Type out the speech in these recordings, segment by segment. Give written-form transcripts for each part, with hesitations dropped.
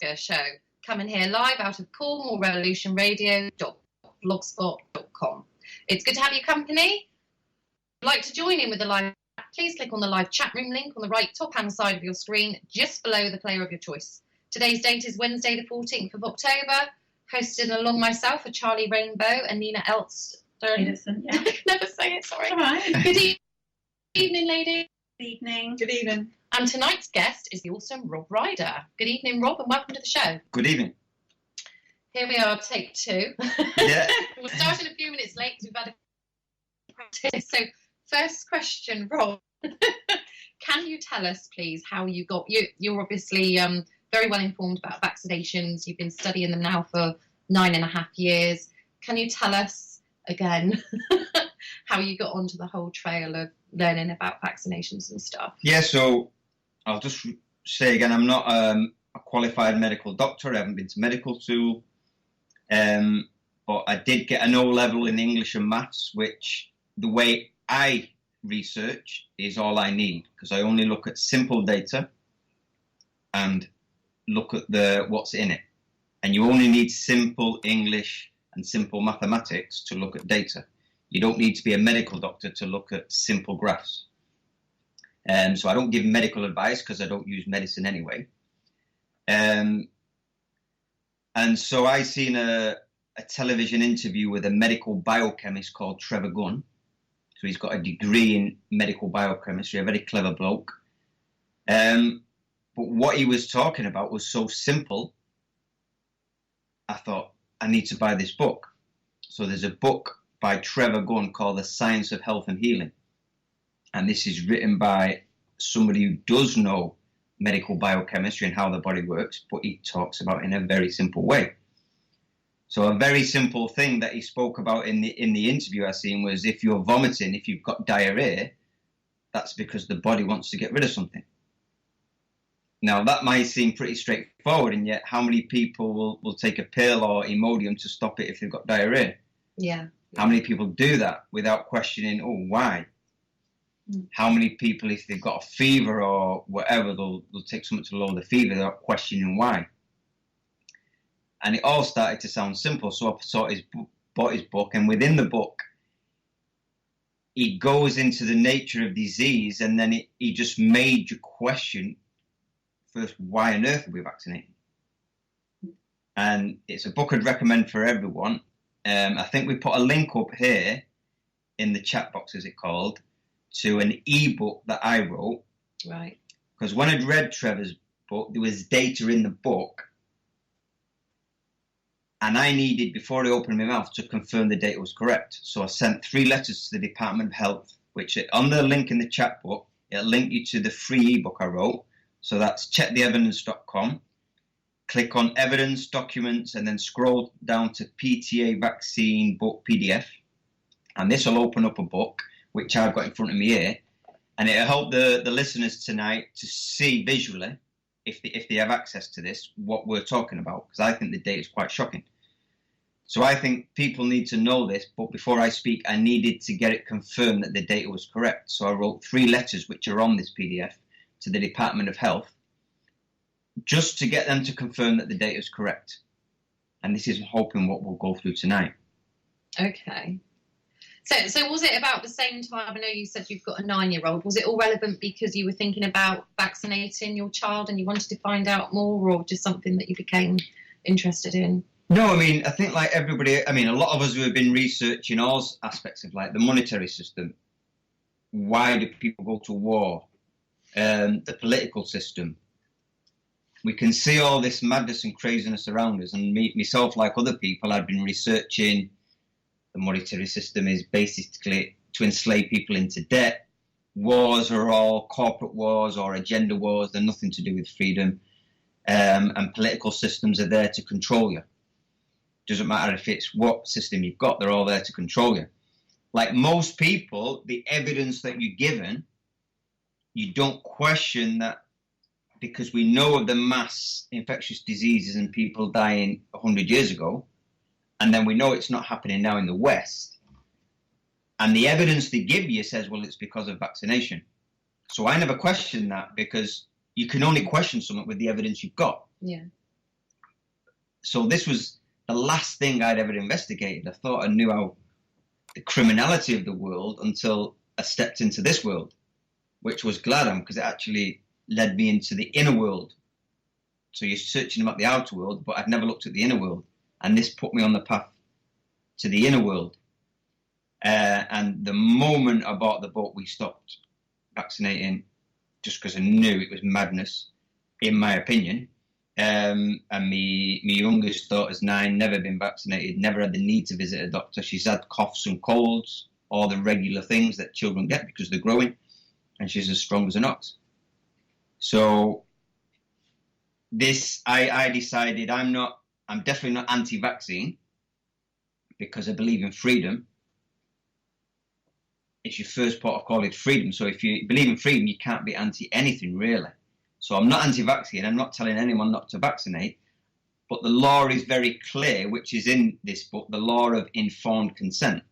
America show, coming here live out of cornwallrevolutionradio.blogspot.com. It's good to have your company. If you'd like to join in with the live chat, please click on the live chat room link on the right top-hand side of your screen, just below the player of your choice. Today's date is Wednesday, the 14th of October. Hosted along myself are Charlie Rainbow and Nina Innocent, yeah. I can never say it, sorry. All right. Good evening, ladies. Good evening. Good evening. And tonight's guest is the awesome Rob Ryder. Good evening, Rob, and welcome to the show. Good evening. Here we are, take two. Yeah. We're starting a few minutes late because we've had a practice. So, first question, Rob. Can you tell us, please, how you got... You're obviously very well informed about vaccinations. You've been studying them now for 9.5 years. Can you tell us, again, how you got onto the whole trail of learning about vaccinations and stuff? Yeah, so I'll just say again, I'm not a qualified medical doctor. I haven't been to medical school. But I did get an O level in English and maths, which the way I research is all I need, because I only look at simple data and look at what's in it. And you only need simple English and simple mathematics to look at data. You don't need to be a medical doctor to look at simple graphs. So I don't give medical advice because I don't use medicine anyway. And so I seen a television interview with a medical biochemist called Trevor Gunn. So he's got a degree in medical biochemistry, a very clever bloke. But what he was talking about was so simple, I thought, I need to buy this book. So there's a book by Trevor Gunn called The Science of Health and Healing. And this is written by somebody who does know medical biochemistry and how the body works, but he talks about it in a very simple way. So a very simple thing that he spoke about in the interview I seen was, if you're vomiting, if you've got diarrhea, that's because the body wants to get rid of something. Now, that might seem pretty straightforward, and yet how many people will take a pill or Imodium to stop it if they've got diarrhea? Yeah. How many people do that without questioning, oh, why? How many people, if they've got a fever or whatever, they'll take something to lower the fever without questioning why? And it all started to sound simple, so I bought his book, and within the book, he goes into the nature of disease, and then he just made you question, first, why on earth are we vaccinating? And it's a book I'd recommend for everyone. I think we put a link up here in the chat box, as it's called, to an ebook that I wrote. Right. Because when I'd read Trevor's book, there was data in the book, and I needed, before I opened my mouth, to confirm the data was correct. So I sent 3 letters to the Department of Health, which on the link in the chat book, it'll link you to the free ebook I wrote. So that's checktheevidence.com. Click on evidence, documents, and then scroll down to PTA vaccine book PDF. And this will open up a book, which I've got in front of me here. And it'll help the listeners tonight to see visually, if they have access to this, what we're talking about. Because I think the data is quite shocking. So I think people need to know this. But before I speak, I needed to get it confirmed that the data was correct. So I wrote 3 letters, which are on this PDF, to the Department of Health, just to get them to confirm that the data is correct. And this is hoping what we'll go through tonight. Okay. So was it about the same time? I know you said you've got a 9-year-old. Was it all relevant because you were thinking about vaccinating your child and you wanted to find out more, or just something that you became interested in? No, I mean, I think like everybody, I mean, a lot of us who have been researching all aspects of like the monetary system. Why do people go to war? The political system. We can see all this madness and craziness around us, and myself, like other people, I've been researching. The monetary system is basically to enslave people into debt. Wars are all corporate wars or agenda wars. They're nothing to do with freedom. And political systems are there to control you. Doesn't matter if it's what system you've got, they're all there to control you. Like most people, the evidence that you're given, you don't question that, because we know of the mass infectious diseases and people dying 100 years ago, and then we know it's not happening now in the West. And the evidence they give you says, well, it's because of vaccination. So I never question that, because you can only question something with the evidence you've got. Yeah. So this was the last thing I'd ever investigated. I thought I knew how the criminality of the world until I stepped into this world, which was glad because it actually led me into the inner world. So you're searching about the outer world, but I'd never looked at the inner world. And this put me on the path to the inner world. And the moment I bought the book, we stopped vaccinating just because I knew it was madness, in my opinion. And my youngest daughter's 9, never been vaccinated, never had the need to visit a doctor. She's had coughs and colds, all the regular things that children get because they're growing, and she's as strong as an ox. So I decided I'm definitely not anti-vaccine because I believe in freedom. It's your first port of call, is freedom. So if you believe in freedom, you can't be anti anything really. So I'm not anti-vaccine. I'm not telling anyone not to vaccinate. But the law is very clear, which is in this book, the law of informed consent.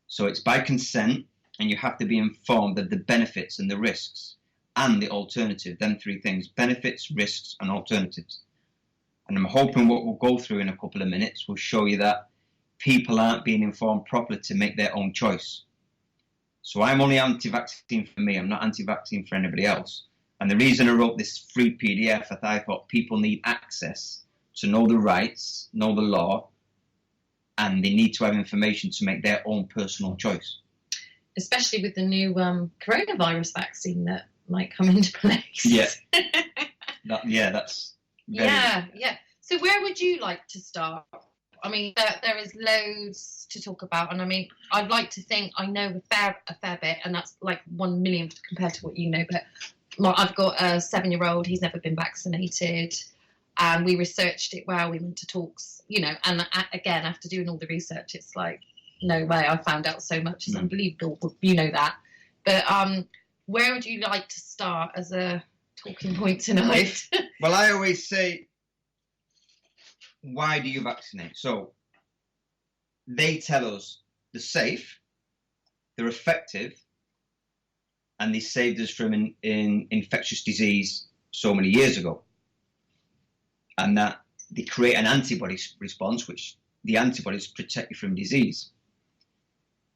So it's by consent, and you have to be informed of the benefits and the risks and the alternative, them 3 things: benefits, risks, and alternatives. And I'm hoping what we'll go through in a couple of minutes will show you that people aren't being informed properly to make their own choice. So I'm only anti-vaccine for me. I'm not anti-vaccine for anybody else. And the reason I wrote this free PDF is that I thought people need access to know the rights, know the law, and they need to have information to make their own personal choice. Especially with the new coronavirus vaccine that might come into place. Yeah. That's very... Yeah. So where would you like to start? I mean, there is loads to talk about, and I mean, I'd like to think I know a fair bit, and that's like 1 million compared to what you know. But I've got a 7-year-old; he's never been vaccinated, and we researched it well. We went to talks, and again, after doing all the research, it's like, no way! I found out so much; it's unbelievable. You know that, but where would you like to start as a talking point tonight? Well, I always say, why do you vaccinate? So they tell us they're safe, they're effective, and they saved us from in infectious disease so many years ago. And that they create an antibody response, which the antibodies protect you from disease.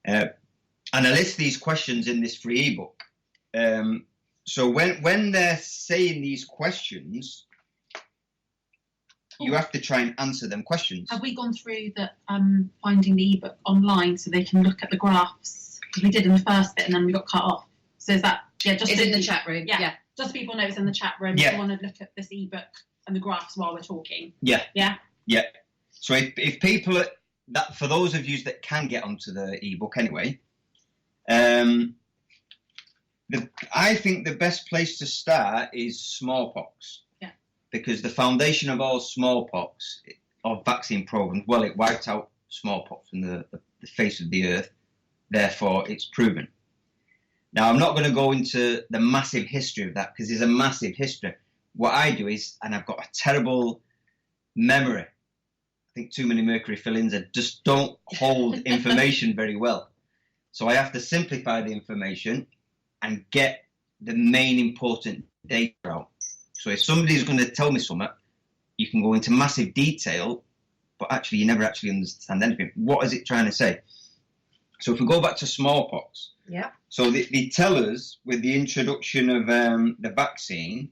And I list these questions in this free ebook. So when they're saying these questions, you have to try and answer them questions. Have we gone through the finding the ebook online so they can look at the graphs? Because we did in the first bit and then we got cut off. So is that just it's in the chat room? Yeah. Just so people know it's in the chat room. Yeah. If you want to look at this ebook and the graphs while we're talking. Yeah. Yeah. So if people for those of you that can get onto the ebook anyway, I think the best place to start is smallpox. Because the foundation of all smallpox, or vaccine programs, well, it wiped out smallpox from the face of the earth. Therefore, it's proven. Now, I'm not going to go into the massive history of that because there's a massive history. What I do is, and I've got a terrible memory. I think too many mercury fill-ins. I just don't hold information very well. So I have to simplify the information and get the main important data out. So if somebody's going to tell me something, you can go into massive detail, but actually you never actually understand anything. What is it trying to say? So if we go back to smallpox, so they tell us with the introduction of the vaccine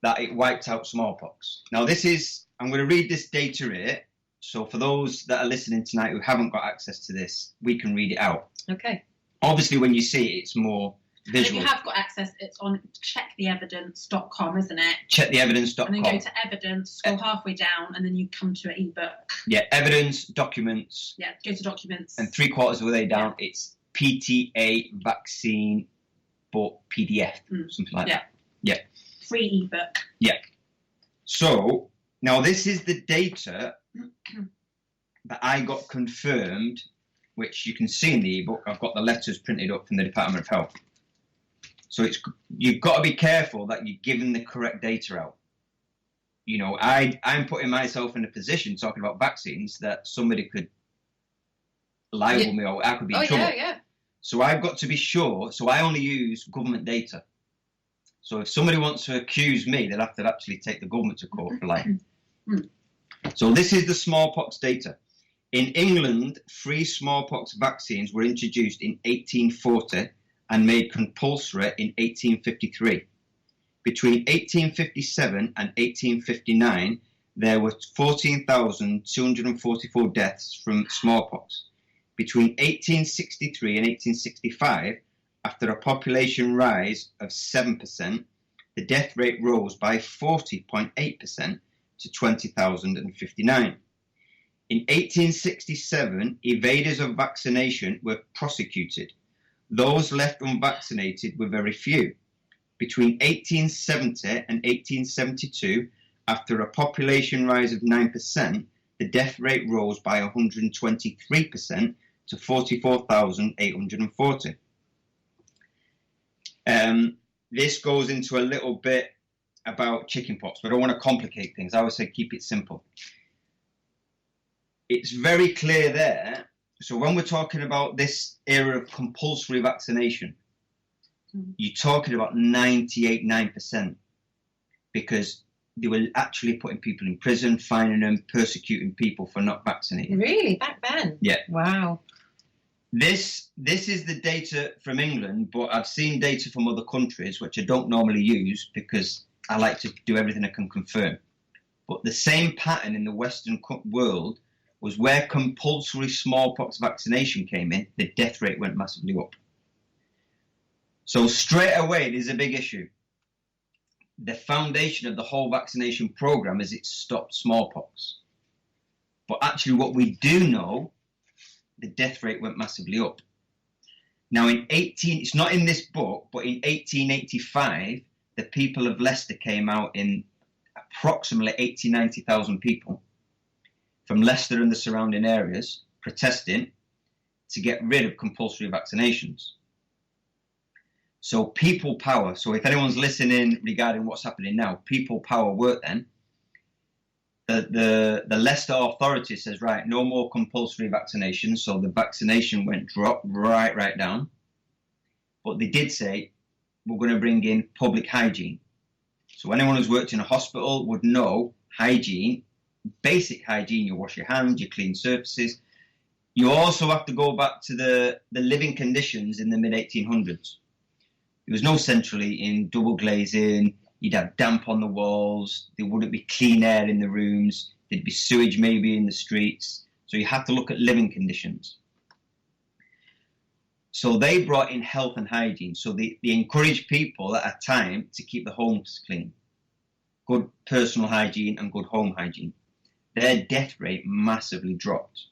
that it wiped out smallpox. Now I'm going to read this data here. So for those that are listening tonight who haven't got access to this, we can read it out. Okay. Obviously, when you see it, it's more visual. And if you have got access, it's on checktheevidence.com, isn't it? Checktheevidence.com. And then go to evidence, scroll halfway down, and then you come to an ebook. Yeah, evidence, documents. Yeah, go to documents. And 3/4 of the way down, it's PTA vaccine book PDF, something like that. Yeah. Free ebook. Yeah. So now this is the data that I got confirmed, which you can see in the ebook. I've got the letters printed up from the Department of Health. So you've got to be careful that you're giving the correct data out. I'm putting myself in a position talking about vaccines that somebody could libel me or I could be in trouble. Yeah. So I've got to be sure. So I only use government data. So if somebody wants to accuse me, they'll have to actually take the government to court for So this is the smallpox data. In England, 3 smallpox vaccines were introduced in 1840 and made compulsory in 1853. Between 1857 and 1859, there were 14,244 deaths from smallpox. Between 1863 and 1865, after a population rise of 7%, the death rate rose by 40.8% to 20,059. In 1867, evaders of vaccination were prosecuted. Those left unvaccinated were very few. Between 1870 and 1872, after a population rise of 9%, the death rate rose by 123% to 44,840. This goes into a little bit about chickenpox, but I don't want to complicate things. I always say keep it simple. It's very clear there. So when we're talking about this era of compulsory vaccination, you're talking about 98.9%, because they were actually putting people in prison, fining them, persecuting people for not vaccinating. Really? Back then? Yeah. Wow. This is the data from England, but I've seen data from other countries, which I don't normally use because I like to do everything I can confirm. But the same pattern in the Western world was where compulsory smallpox vaccination came in, the death rate went massively up. So straight away, there's a big issue. The foundation of the whole vaccination program is it stopped smallpox. But actually what we do know, the death rate went massively up. Now it's not in this book, but in 1885, the people of Leicester came out in approximately 90,000 people from Leicester and the surrounding areas protesting to get rid of compulsory vaccinations. So people power. So if anyone's listening regarding what's happening now, people power worked then. The Leicester authority says, right, no more compulsory vaccinations. So the vaccination dropped right down. But they did say, we're going to bring in public hygiene. So anyone who's worked in a hospital would know hygiene, basic hygiene. You wash your hands, you clean surfaces. You also have to go back to the living conditions in the mid-1800s. There was no central heating, double glazing. You'd have damp on the walls. There wouldn't be clean air in the rooms. There'd be sewage maybe in the streets. So you have to look at living conditions. So they brought in health and hygiene. So they encouraged people at a time to keep the homes clean. Good personal hygiene and good home hygiene. Their death rate massively dropped.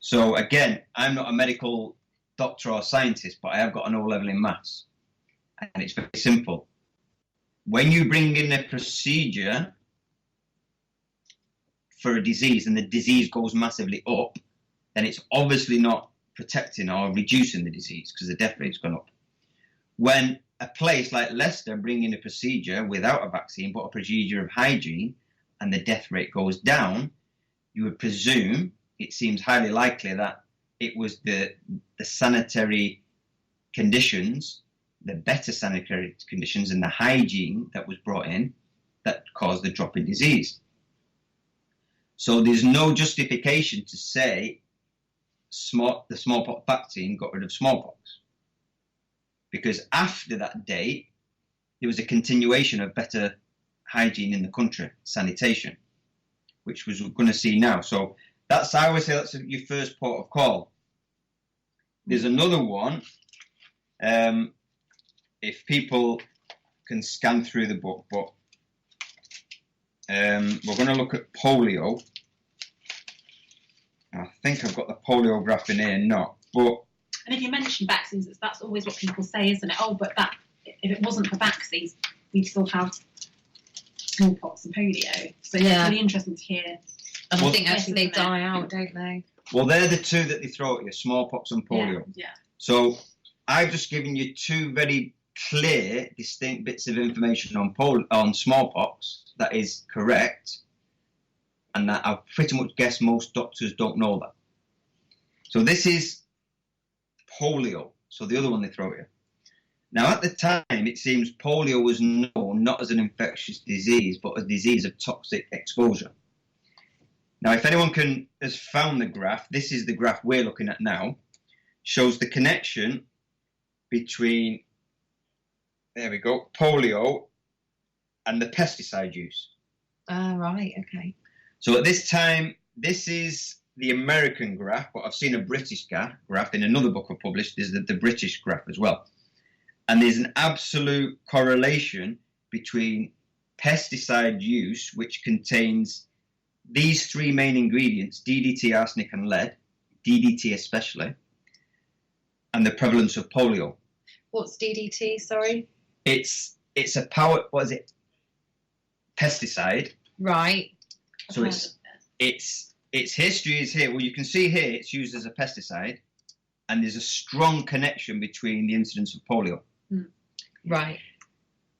So again, I'm not a medical doctor or scientist, but I have got an O level in maths. And it's very simple. When you bring in a procedure for a disease and the disease goes massively up, then it's obviously not protecting or reducing the disease because the death rate's gone up. When a place like Leicester bring in a procedure without a vaccine, but a procedure of hygiene, and the death rate goes down, you would presume, it seems highly likely that it was the sanitary conditions, the better sanitary conditions and the hygiene that was brought in that caused the drop in disease. So there's no justification to say the smallpox vaccine got rid of smallpox. Because after that date, there was a continuation of better hygiene in the country, sanitation, which we're going to see now. So I always say that's your first port of call. There's another one. If people can scan through the book, but we're going to look at polio. I think I've got the polio graph in here, not. But and if you mention vaccines, that's always what people say, isn't it? Oh, but that if it wasn't for vaccines, we'd still have smallpox and polio. So yeah, it's really interesting to hear. And I think actually they die out, don't they? Well, they're the two that they throw at you, smallpox and polio. Yeah. So I've just given you two very clear, distinct bits of information on smallpox that is correct, and that I pretty much guess most doctors don't know that. So this is polio. So the other one they throw at you. Now, at the time, it seems polio was known not as an infectious disease, but a disease of toxic exposure. Now, if anyone has found the graph, this is the graph we're looking at now, shows the connection between, there we go, polio and the pesticide use. Right, okay. So at this time, this is the American graph, but I've seen a British graph in another book I've published. There's the British graph as well. And there's an absolute correlation between pesticide use, which contains these three main ingredients, DDT, arsenic and lead, DDT especially, and the prevalence of polio. What's DDT, sorry? It's a pesticide. Right. So its history is here. Well, you can see here it's used as a pesticide, and there's a strong connection between the incidence of polio. Right.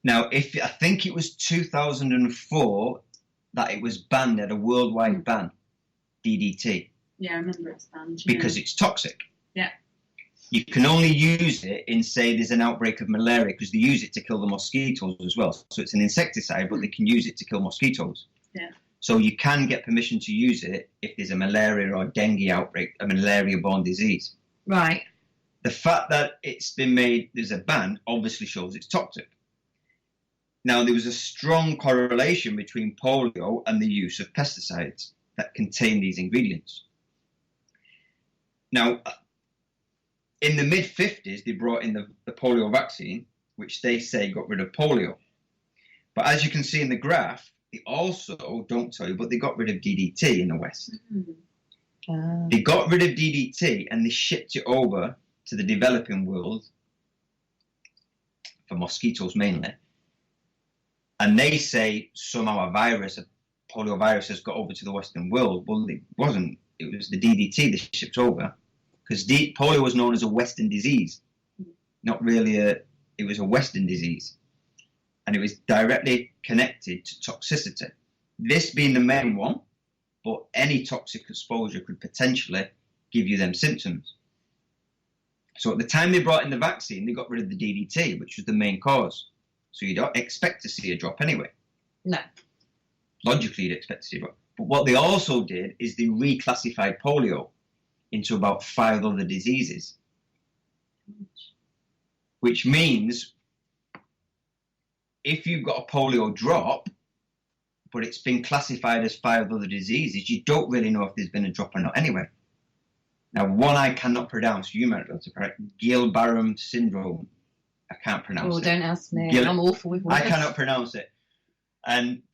Now, I think it was 2004 that it was banned, at a worldwide ban, DDT. Yeah, I remember it's banned. Because it's toxic. Yeah. You can only use it in, say, there's an outbreak of malaria, because they use it to kill the mosquitoes as well. So it's an insecticide, but they can use it to kill mosquitoes. Yeah. So you can get permission to use it if there's a malaria or dengue outbreak, a malaria-borne disease. Right. The fact that it's been made, there's a ban, obviously shows it's toxic. Now, there was a strong correlation between polio and the use of pesticides that contain these ingredients. Now, in the mid-50s, they brought in the polio vaccine, which they say got rid of polio. But as you can see in the graph, they also, don't tell you, but they got rid of DDT in the West. They got rid of DDT and they shipped it over to the developing world, for mosquitoes mainly. And they say somehow a polio virus has got over to the Western world. Well, it wasn't. It was the DDT that shipped over, because polio was known as a Western disease. Not really it was a Western disease. And it was directly connected to toxicity. This being the main one, but any toxic exposure could potentially give you them symptoms. So at the time they brought in the vaccine, they got rid of the DDT, which was the main cause. So you don't expect to see a drop anyway. No. Logically, you'd expect to see a drop. But what they also did is they reclassified polio into about 5 other diseases. Which means if you've got a polio drop, but it's been classified as 5 other diseases, you don't really know if there's been a drop or not anyway. Now, one I cannot pronounce, you might be able to pronounce, Guillain-Barré syndrome. I can't pronounce it. Oh, don't ask me. I'm awful with words. I cannot pronounce it.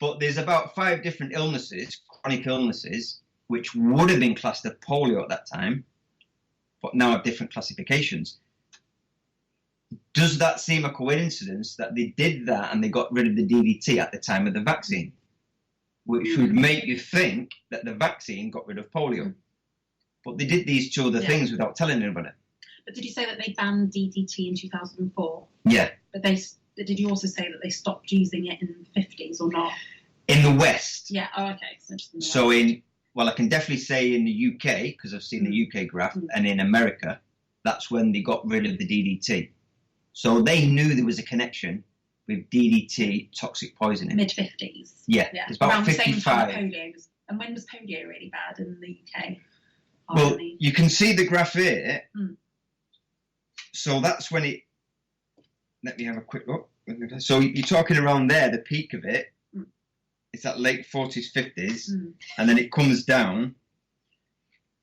But there's about 5 different illnesses, chronic illnesses, which would have been classed as polio at that time, but now have different classifications. Does that seem a coincidence that they did that and they got rid of the DDT at the time of the vaccine? Which would make you think that the vaccine got rid of polio. But they did these 2 other things without telling anybody. But did you say that they banned DDT in 2004? Yeah. But did you also say that they stopped using it in the 50s or not? In the West. Yeah, oh, okay. So, just in the so West. I can definitely say in the UK, because I've seen the UK graph, and in America, that's when they got rid of the DDT. So they knew there was a connection with DDT toxic poisoning. Mid-50s. Yeah, it's about around 55. the same time polio was. And when was polio really bad in the UK? Well, you can see the graph here. So that's when it... Let me have a quick look. So you're talking around there, the peak of it. It's at late 40s, 50s. And then it comes down.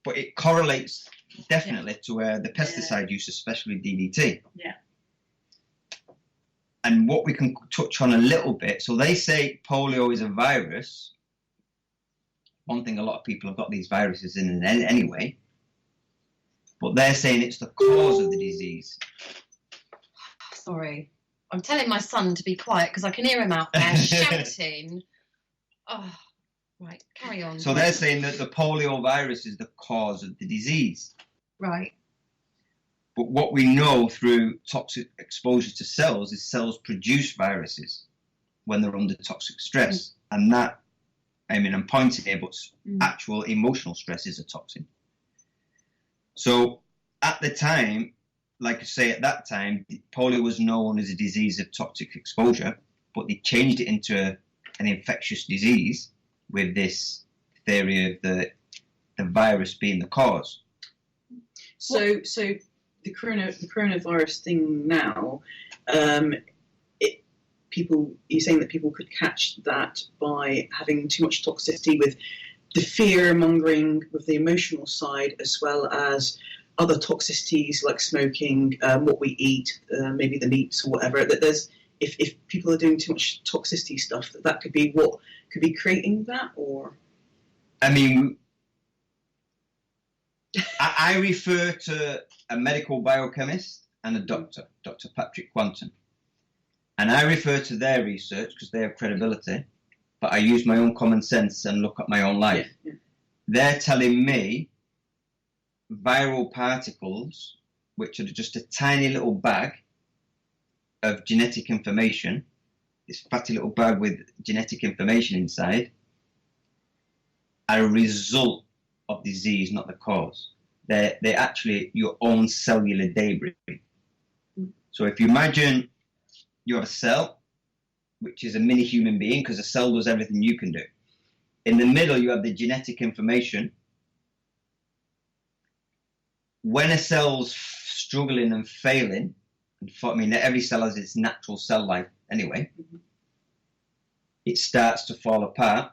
But it correlates definitely to the pesticide use, especially DDT. Yeah. And what we can touch on a little bit, so they say polio is a virus. One thing, a lot of people have got these viruses in anyway, but they're saying it's the cause of the disease. Sorry. I'm telling my son to be quiet because I can hear him out there shouting. Oh, right, carry on. So they're saying that the polio virus is the cause of the disease. Right. But what we know through toxic exposure to cells is cells produce viruses when they're under toxic stress. And that, I mean, I'm pointing here, but actual emotional stress is a toxin. So at the time, like I say, at that time, polio was known as a disease of toxic exposure, but they changed it into an infectious disease with this theory of the virus being the cause. So the coronavirus thing now, you're saying that people could catch that by having too much toxicity with the fear mongering, with the emotional side, as well as other toxicities like smoking, what we eat, maybe the meats or whatever. That there's if people are doing too much toxicity stuff, that could be what could be creating that, or. I mean, I refer to a medical biochemist and a doctor, Dr. Patrick Quanton. And I refer to their research because they have credibility, but I use my own common sense and look at my own life. Yeah. They're telling me viral particles, which are just a tiny little bag of genetic information, this fatty little bag with genetic information inside, are a result of disease, not the cause. They're actually your own cellular debris. So if you imagine you have a cell, which is a mini human being, because a cell does everything you can do. In the middle, you have the genetic information. When a cell's struggling and failing, every cell has its natural cell life anyway, it starts to fall apart.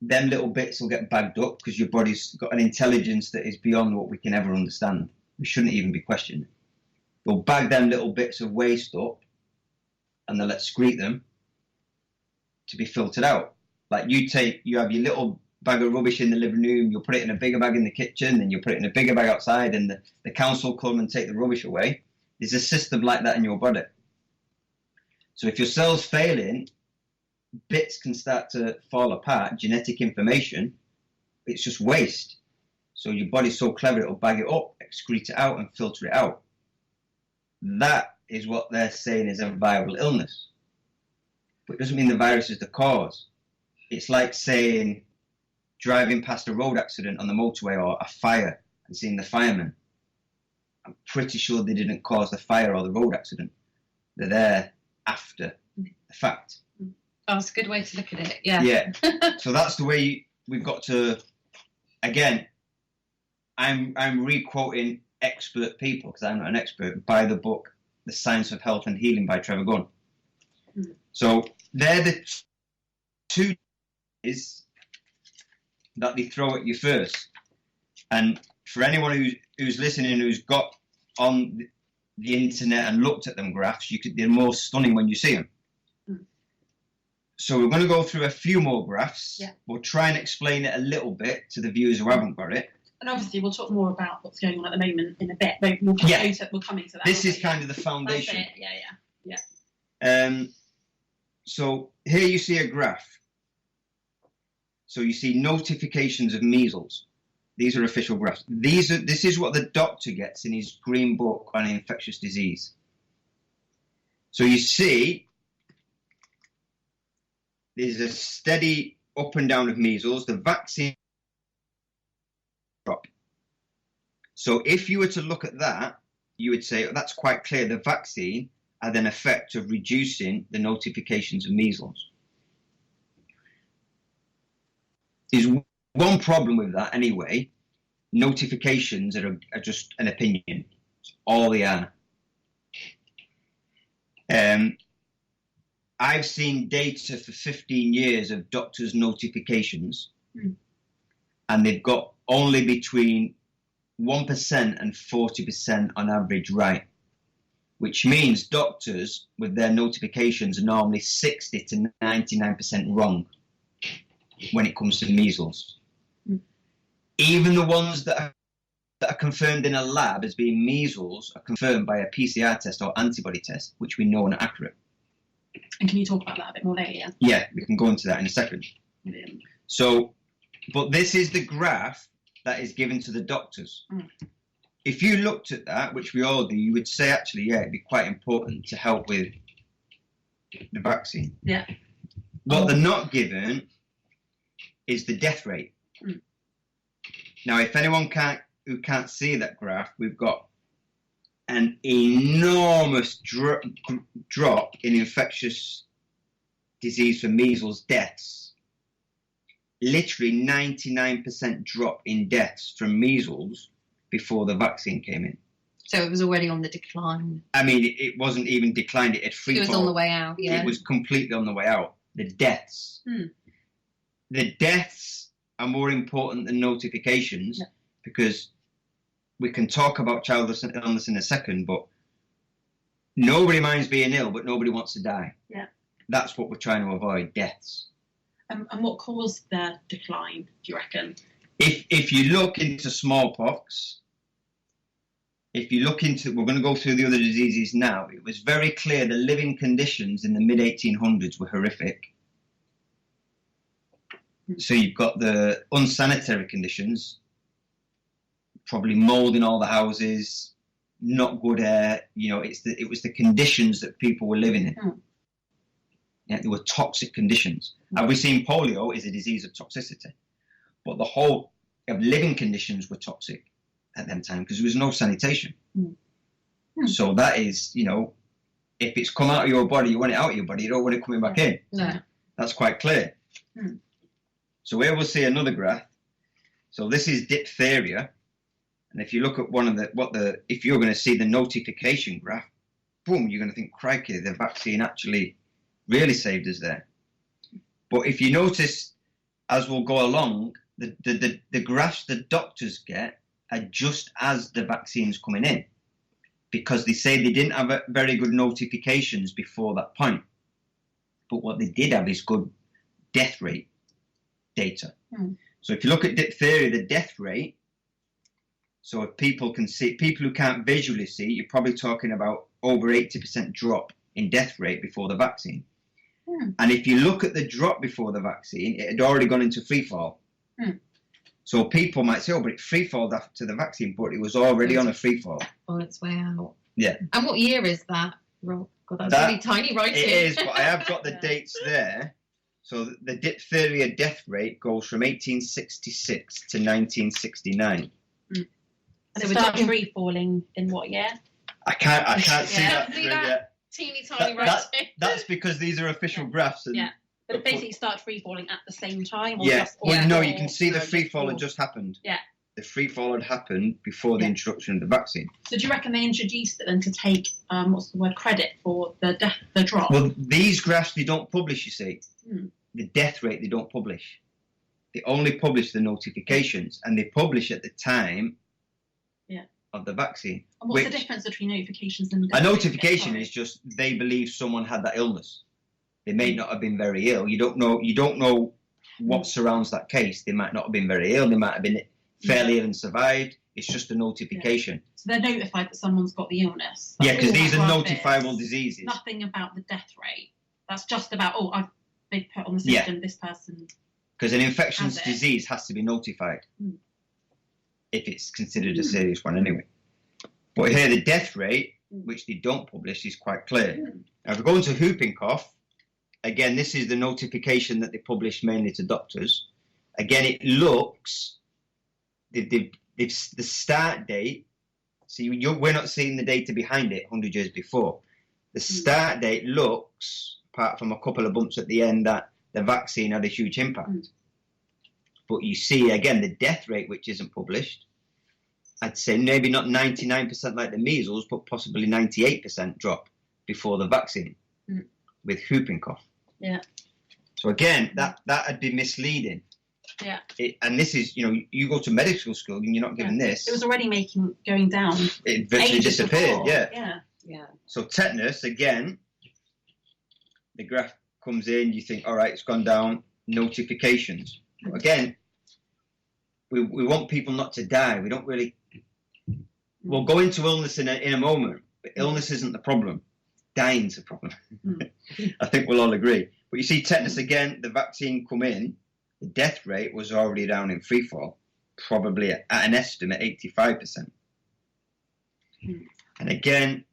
Them little bits will get bagged up because your body's got an intelligence that is beyond what we can ever understand. We shouldn't even be questioning. They'll bag them little bits of waste up and they'll excrete them to be filtered out. Like you have your little bag of rubbish in the living room, you'll put it in a bigger bag in the kitchen, then you'll put it in a bigger bag outside, and the council come and take the rubbish away. There's a system like that in your body. So if your cell's failing, bits can start to fall apart, genetic information, it's just waste. So your body's so clever, it'll bag it up, excrete it out, and filter it out. That is what they're saying is a viral illness. But it doesn't mean the virus is the cause. It's like saying driving past a road accident on the motorway or a fire and seeing the firemen. I'm pretty sure they didn't cause the fire or the road accident. They're there after the fact. Oh, that's a good way to look at it. Yeah. Yeah. So that's the way we've got to. Again, I'm re-quoting expert people because I'm not an expert by the book The Science of Health and Healing by Trevor Gunn. So they're the two is that they throw at you first. And for anyone who's listening, who's got on the internet and looked at them graphs, they're more stunning when you see them. So we're going to go through a few more graphs. Yeah. We'll try and explain it a little bit to the viewers who haven't got it. And obviously, we'll talk more about what's going on at the moment in a bit. We'll come into that. This is kind of the foundation. That's it. Yeah. So here you see a graph. So you see notifications of measles. These are official graphs. This is what the doctor gets in his green book on infectious disease. So you see there's a steady up and down of measles. The vaccine drop. So if you were to look at that, you would say, that's quite clear. The vaccine had an effect of reducing the notifications of measles. There's one problem with that anyway. Notifications are just an opinion. It's all they are. I've seen data for 15 years of doctors' notifications, and they've got only between 1% and 40% on average right, which means doctors with their notifications are normally 60 to 99% wrong when it comes to measles. Even the ones that are confirmed in a lab as being measles are confirmed by a PCR test or antibody test, which we know are not accurate. And can you talk about that a bit more later? Yeah, we can go into that in a second. Brilliant. So, but this is the graph that is given to the doctors. If you looked at that, which we all do, you would say, actually, yeah, it'd be quite important to help with the vaccine. Yeah. What they're not given is the death rate. Now, if anyone who can't see that graph, we've got an enormous drop in infectious disease for measles deaths. Literally 99% drop in deaths from measles before the vaccine came in. So it was already on the decline. I mean, it wasn't even declined, it had free It was fall. on the way out, yeah. It was completely on the way out. The deaths. The deaths are more important than notifications because we can talk about childless illness in a second, but nobody minds being ill, but nobody wants to die. Yeah. That's what we're trying to avoid, deaths. And what caused the decline, do you reckon? If you look into smallpox, we're going to go through the other diseases now, it was very clear the living conditions in the mid-1800s were horrific. So you've got the unsanitary conditions, probably mold in all the houses, not good air. You know, it was the conditions that people were living in. Yeah, they were toxic conditions. Have we seen polio is a disease of toxicity, but the whole of living conditions were toxic at that time because there was no sanitation. So that is, you know, if it's come out of your body, you want it out of your body. You don't want it coming back in. No. That's quite clear. So here we'll see another graph. So this is diphtheria. And if you look at if you're going to see the notification graph, boom, you're going to think, crikey, the vaccine actually really saved us there. But if you notice, as we'll go along, the graphs the doctors get are just as the vaccine's coming in, because they say they didn't have very good notifications before that point. But what they did have is good death rate data. So if you look at diphtheria, the death rate, so if people who can't visually see, you're probably talking about over 80% drop in death rate before the vaccine. And if you look at the drop before the vaccine, it had already gone into free fall. So people might say, oh, but it free falled after the vaccine, but it was already on a free fall. On its way out. Yeah. And what year is that, Rob? God, that's really tiny writing. It is, but I have got the dates there. So the diphtheria death rate goes from 1866 to 1969. And it started free falling in what year? I can't see that. See that? Teeny tiny writing. That's because these are official graphs. And But it basically started free falling at the same time? Or no, you can see the free fall had just happened. Yeah. The free fall had happened before the introduction of the vaccine. So do you reckon they introduced it then to take, credit for the drop? Well, these graphs they don't publish, you see. The death rate they don't publish. They only publish the notifications, and they publish at the time of the vaccine. And what's the difference between notifications and death a notification is just they believe someone had that illness. They may not have been very ill. You don't know what surrounds that case. They might not have been very ill. They might have been fairly ill and survived. It's just a notification. So they're notified that someone's got the illness. Because these are notifiable diseases. Nothing about the death rate. That's just about, they've put on the system this person. Because an infectious disease has to be notified if it's considered a serious one anyway. But here the death rate, which they don't publish, is quite clear. Now if we go into whooping cough, again, this is the notification that they publish mainly to doctors. Again, it looks, the start date, see, we're not seeing the data behind it 100 years before. The start date looks, apart from a couple of bumps at the end, that the vaccine had a huge impact. But you see, again, the death rate, which isn't published, I'd say maybe not 99% like the measles, but possibly 98% drop before the vaccine with whooping cough. Yeah. So again, that'd be misleading. Yeah. And this is, you go to medical school and you're not given this. It was already going down. It virtually disappeared. Before. Yeah. So tetanus, again, the graph comes in, you think, all right, it's gone down, notifications. Again, we want people not to die. We don't really. We'll go into illness in a moment, but illness isn't the problem. Dying's a problem. I think we'll all agree. But you see, tetanus again, the vaccine come in, the death rate was already down in free fall, probably at an estimate 85%. And again,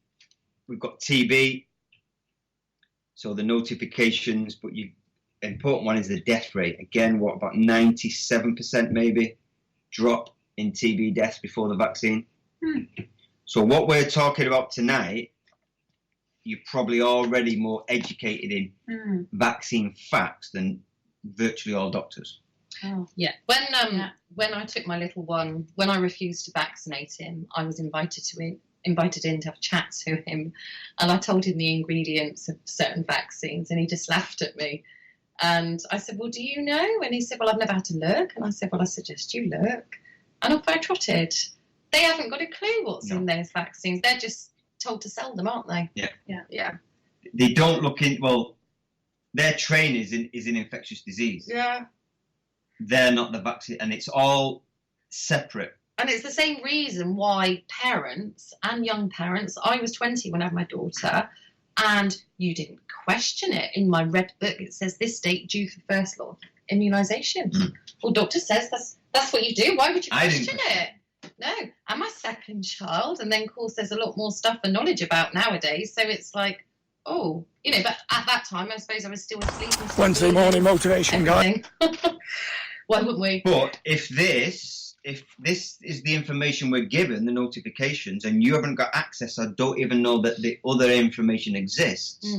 we've got TB. So the notifications, but important one is the death rate. Again, what about 97% maybe drop in TB deaths before the vaccine. So what we're talking about tonight, you're probably already more educated in vaccine facts than virtually all doctors. Oh. Yeah. When I took my little one, when I refused to vaccinate him, I was invited in to have a chat to him, and I told him the ingredients of certain vaccines, and he just laughed at me. And I said, well, do you know? And he said, well, I've never had to look. And I said, well, I suggest you look. And off I trotted. They haven't got a clue what's in those vaccines. They're just told to sell them, aren't they? Yeah. They don't look in. Well, their training is in infectious disease. Yeah. They're not the vaccine, and it's all separate. And it's the same reason why parents and young parents, I was 20 when I had my daughter, and you didn't question it. In my red book, it says this date due for first lot of immunisation. Well, doctor says that's what you do. Why would you question it? No. And my second child, and then, of course, there's a lot more stuff and knowledge about nowadays. So it's like, oh, you know, but at that time, I suppose I was still asleep. Wednesday morning motivation guy. Why wouldn't we? But if this is the information we're given, the notifications, and you haven't got access, I don't even know that the other information exists.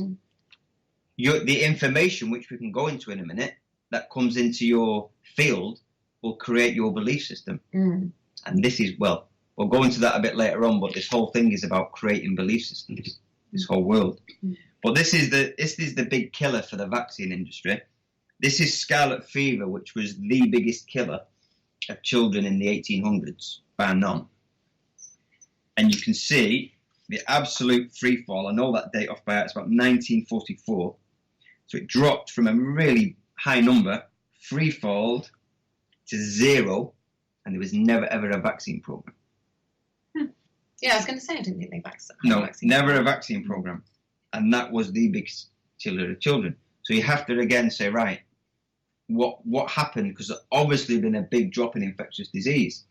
The information, which we can go into in a minute, that comes into your field will create your belief system. And this is, well, we'll go into that a bit later on, but this whole thing is about creating belief systems, this whole world. But this is the big killer for the vaccine industry. This is scarlet fever, which was the biggest killer of children in the 1800s, bar none. And you can see the absolute free fall. I know that date off by heart. It's about 1944. So it dropped from a really high number, free falled to 0, and there was never ever a vaccine program. Yeah, I was going to say I didn't think they vaccinated. No, never a vaccine program, and that was the biggest killer of children. So you have to again say, right, what happened? Because there's obviously been a big drop in infectious disease.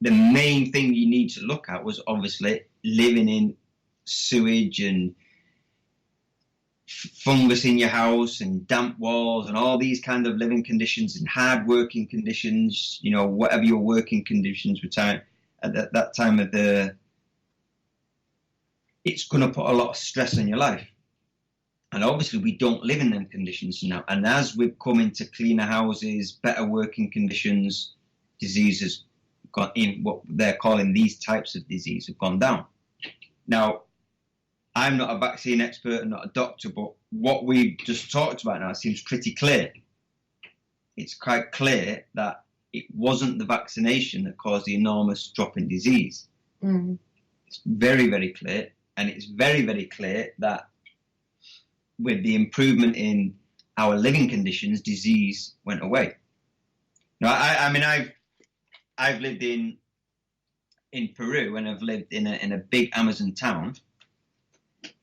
The main thing you need to look at was obviously living in sewage and fungus in your house and damp walls and all these kind of living conditions and hard working conditions, you know, whatever your working conditions were at that time of it's going to put a lot of stress on your life. And obviously we don't live in them conditions now. And as we've come into cleaner houses, better working conditions, diseases got in, what they're calling these types of disease have gone down. Now, I'm not a vaccine expert and not a doctor, but what we've just talked about now seems pretty clear. It's quite clear that it wasn't the vaccination that caused the enormous drop in disease. It's very, very clear. And it's very, very clear that with the improvement in our living conditions, disease went away. Now, I mean, I've lived in Peru, and I've lived in a big Amazon town,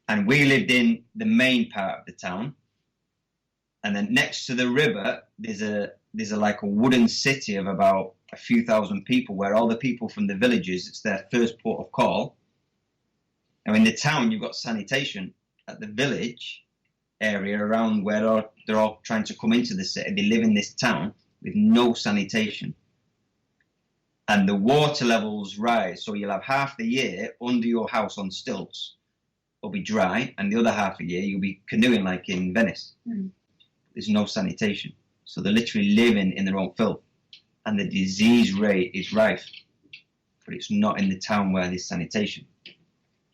and we lived in the main part of the town, and then next to the river there's a like a wooden city of about a few thousand people, where all the people from the villages, it's their first port of call. Now in the town you've got sanitation. At the village area around where they're all trying to come into the city, they live in this town with no sanitation. And the water levels rise, so you'll have half the year under your house on stilts, will be dry, and the other half of the year you'll be canoeing like in Venice. There's no sanitation, so they're literally living in their own filth, and the disease rate is rife, but it's not in the town where there's sanitation.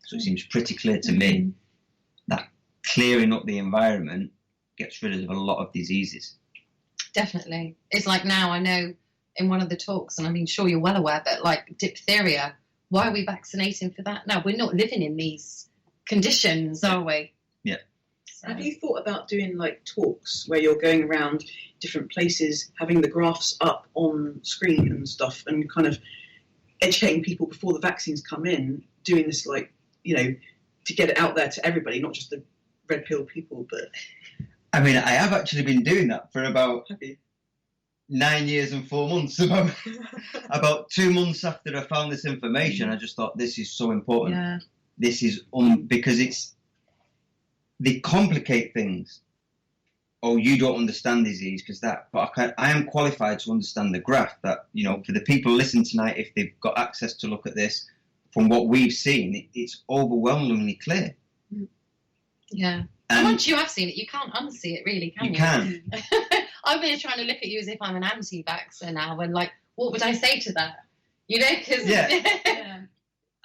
So it seems pretty clear to me that clearing up the environment gets rid of a lot of diseases. Definitely. It's like now I know in one of the talks, and I mean, sure you're well aware, but like diphtheria, why are we vaccinating for that? No, we're not living in these conditions, are we? Yeah. So. Have you thought about doing like talks where you're going around different places, having the graphs up on screen and stuff, and kind of educating people before the vaccines come in, doing this like, you know, to get it out there to everybody, not just the red pill people, but... I mean, I have actually been doing that for about 9 years and 4 months. About 2 months after I found this information, I just thought, this is so important. Yeah. This is because they complicate things. oh, you don't understand disease because that, but I am qualified to understand the graph that, for the people listening tonight, if they've got access to look at this, from what we've seen, it's overwhelmingly clear. Yeah. And once you have seen it, you can't unsee it, really, can you? You can. I'm here trying to look at you as if I'm an anti-vaxxer now, and what would I say to that? Because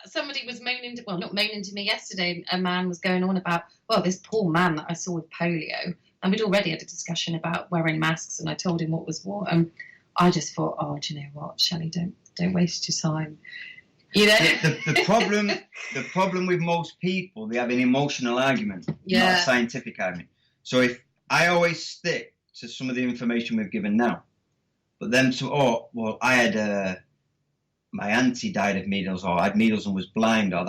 somebody was not moaning to me yesterday. A man was going on about, this poor man that I saw with polio, and we'd already had a discussion about wearing masks, and I told him what was what, and I just thought, do you know what, Shelley, don't waste your time. The problem with most people, they have an emotional argument, not a scientific argument. So if I always stick to some of the information we've given now, but then I had my auntie died of measles, or I had measles and was blind, or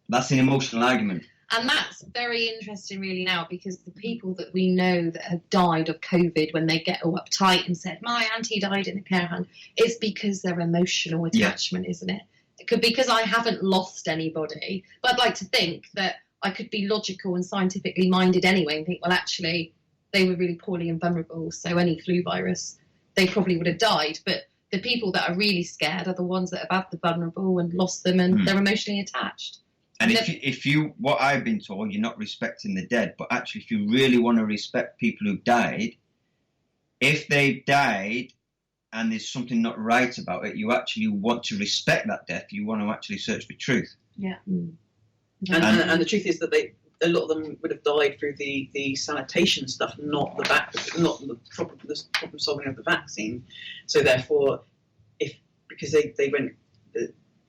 that's an emotional argument. And that's very interesting really now, because the people that we know that have died of COVID, when they get all uptight and said, my auntie died in a care home, it's because their emotional attachment, isn't it? Because I haven't lost anybody, but I'd like to think that I could be logical and scientifically minded anyway and think, well, actually, they were really poorly and vulnerable, so any flu virus, they probably would have died. But the people that are really scared are the ones that have had the vulnerable and lost them, and they're emotionally attached. And if you, what I've been told, you're not respecting the dead, but actually if you really want to respect people who've died, if they've died and there's something not right about it, you actually want to respect that death. You want to actually search for truth. Yeah. And the truth is that a lot of them would have died through the sanitation stuff, not the problem solving of the vaccine. So therefore, because they went,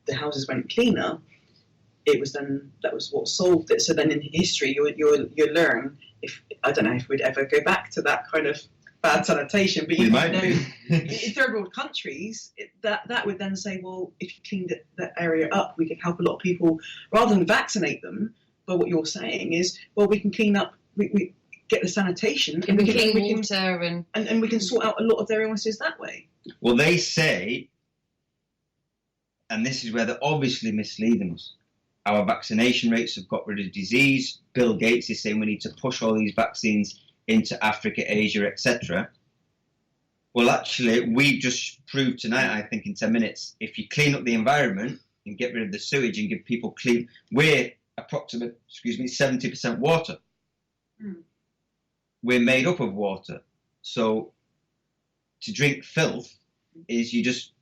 the houses went cleaner, that was what solved it. So then in history, you learn, I don't know if we'd ever go back to that kind of bad sanitation, but in third world countries, that would then say, well, if you cleaned that area up, we could help a lot of people rather than vaccinate them. But what you're saying is, well, we can clean up, we get the sanitation, and we can clean water, and we can sort out a lot of their illnesses that way. Well, they say, and this is where they're obviously misleading us, our vaccination rates have got rid of disease. Bill Gates is saying we need to push all these vaccines into Africa, Asia, etc. Well, actually, we just proved tonight, I think, in 10 minutes, if you clean up the environment and get rid of the sewage and give people clean, we're approximately 70% water. We're made up of water. So to drink filth is you just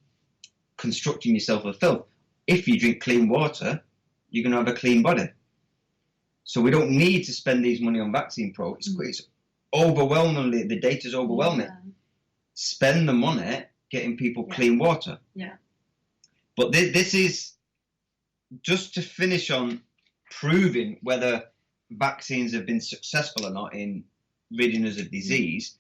constructing yourself with filth. If you drink clean water, you're going to have a clean body. So we don't need to spend these money on vaccine programs. It's overwhelmingly, the data's overwhelming. Yeah. Spend the money getting people clean water. Yeah. But this is just to finish on proving whether vaccines have been successful or not in ridding us of disease.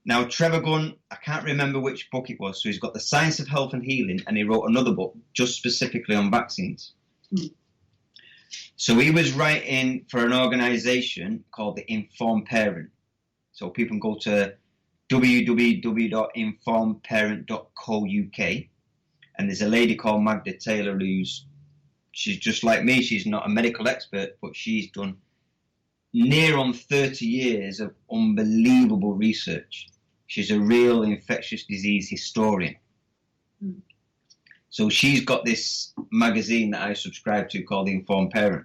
Now, Trevor Gunn, I can't remember which book it was, so he's got The Science of Health and Healing, and he wrote another book just specifically on vaccines. So he was writing for an organisation called the Informed Parent. So people can go to www.informedparent.co.uk, and there's a lady called Magda Taylor she's just like me. She's not a medical expert, but she's done near on 30 years of unbelievable research. She's a real infectious disease historian. So she's got this magazine that I subscribe to called The Informed Parent.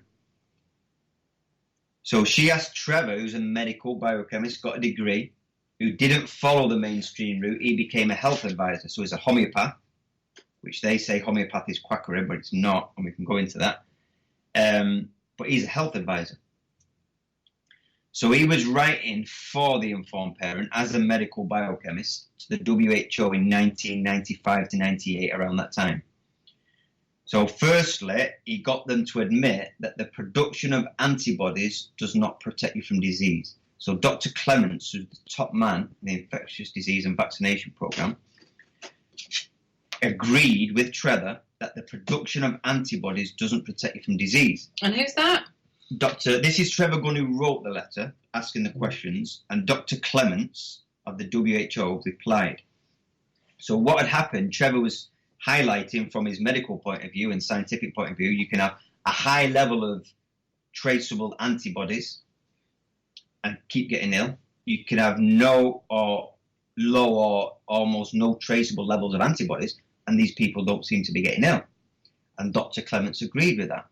So she asked Trevor, who's a medical biochemist, got a degree, who didn't follow the mainstream route. He became a health advisor. So he's a homeopath, which they say homeopath is quackery, but it's not, and we can go into that. But he's a health advisor. So he was writing for the Informed Parent as a medical biochemist to the WHO in 1995 to 98, around that time. So firstly, he got them to admit that the production of antibodies does not protect you from disease. So Dr. Clements, who's the top man in the infectious disease and vaccination program, agreed with Trevor that the production of antibodies doesn't protect you from disease. And who's that? This is Trevor Gunn, who wrote the letter asking the questions, and Dr. Clements of the WHO replied. So what had happened, Trevor was highlighting from his medical point of view and scientific point of view, you can have a high level of traceable antibodies and keep getting ill. you can have no or low or almost no traceable levels of antibodies, and these people don't seem to be getting ill. And Dr. Clements agreed with that.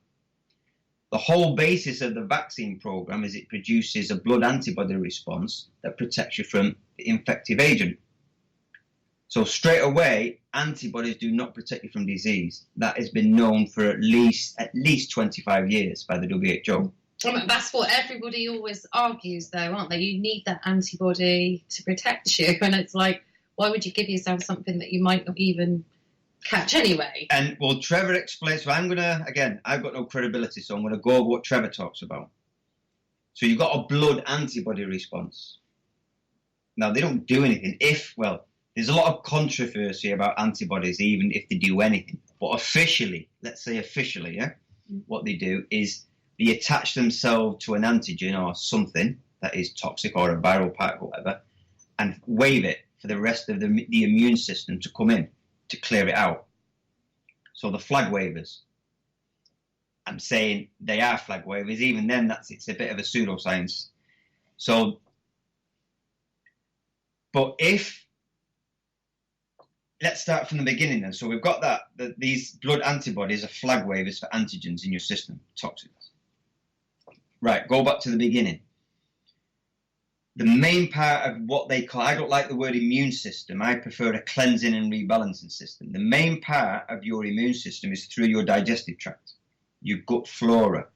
The whole basis of the vaccine program is it produces a blood antibody response that protects you from the infective agent. So straight away, antibodies do not protect you from disease. That has been known for at least 25 years by the WHO. That's what everybody always argues, though, aren't they? You need that antibody to protect you, and it's like, why would you give yourself something that you might not even catch anyway? And well, Trevor explains. So I've got no credibility, so I'm going to go over what Trevor talks about. So you've got a blood antibody response. Now they don't do anything. There's a lot of controversy about antibodies, even if they do anything. But officially, let's say officially, yeah, what they do is they attach themselves to an antigen or something that is toxic or a viral particle, whatever, and wave it for the rest of the immune system to come in to clear it out. So the flag wavers. I'm saying they are flag wavers. Even then, it's a bit of a pseudoscience. So, but let's start from the beginning then. So we've got that these blood antibodies are flag wavers for antigens in your system, toxins. Right, go back to the beginning. The main part of what they call, I don't like the word immune system, I prefer a cleansing and rebalancing system. The main part of your immune system is through your digestive tract, your gut flora.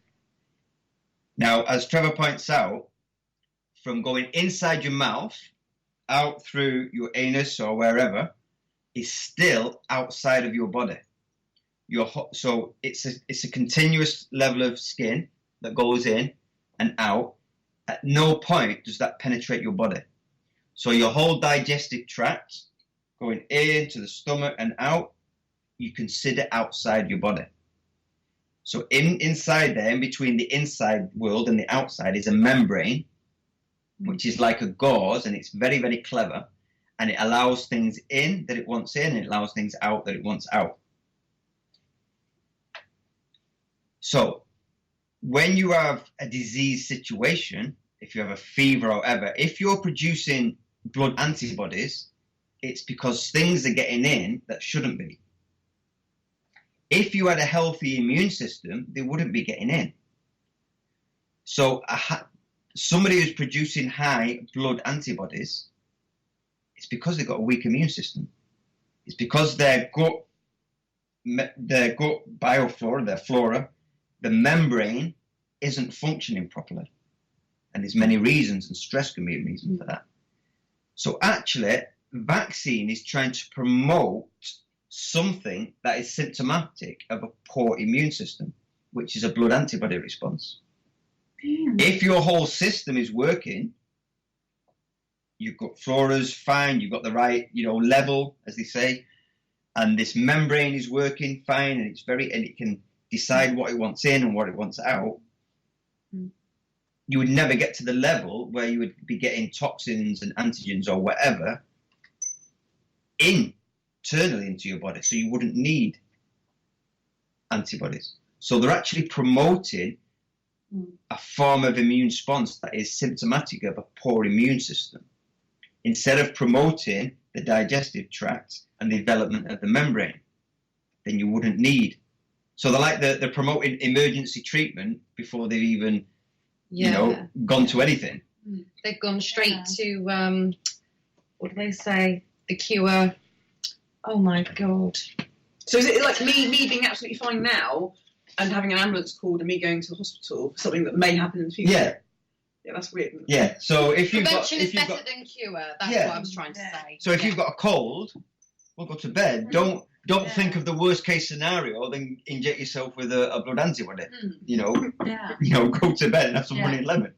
Now, as Trevor points out, from going inside your mouth, out through your anus or wherever, is still outside of your body. So it's a continuous level of skin that goes in and out. At no point does that penetrate your body. So your whole digestive tract going into the stomach and out, you consider outside your body. So inside there, in between the inside world and the outside, is a membrane, which is like a gauze, and it's very, very clever. And it allows things in that it wants in, and it allows things out that it wants out. So when you have a disease situation, if you have a fever or whatever, if you're producing blood antibodies, it's because things are getting in that shouldn't be. If you had a healthy immune system, they wouldn't be getting in. So somebody who's producing high blood antibodies, it's because they've got a weak immune system. It's because their gut bioflora, their flora, the membrane isn't functioning properly. And there's many reasons, and stress can be a reason for that. So actually, vaccine is trying to promote something that is symptomatic of a poor immune system, which is a blood antibody response. If your whole system is working, you've got flora's fine, you've got the right, level, as they say, and this membrane is working fine, and it can decide what it wants in and what it wants out. You would never get to the level where you would be getting toxins and antigens or whatever internally into your body. So you wouldn't need antibodies. So they're actually promoting a form of immune response that is symptomatic of a poor immune system, instead of promoting the digestive tract and the development of the membrane. Then you wouldn't need. So they're promoting emergency treatment before they've even gone to anything. They've gone straight to what do they say? The cure. Oh my God. So is it like me being absolutely fine now and having an ambulance called and me going to the hospital for something that may happen in the future? Yeah. Yeah, that's weird. Yeah. So if you've Prevention got, is better than cure. That's what I was trying to say. So if you've got a cold, we'll go to bed. Don't think of the worst case scenario, then inject yourself with a blood antibody. Go to bed and have some honey and lemon.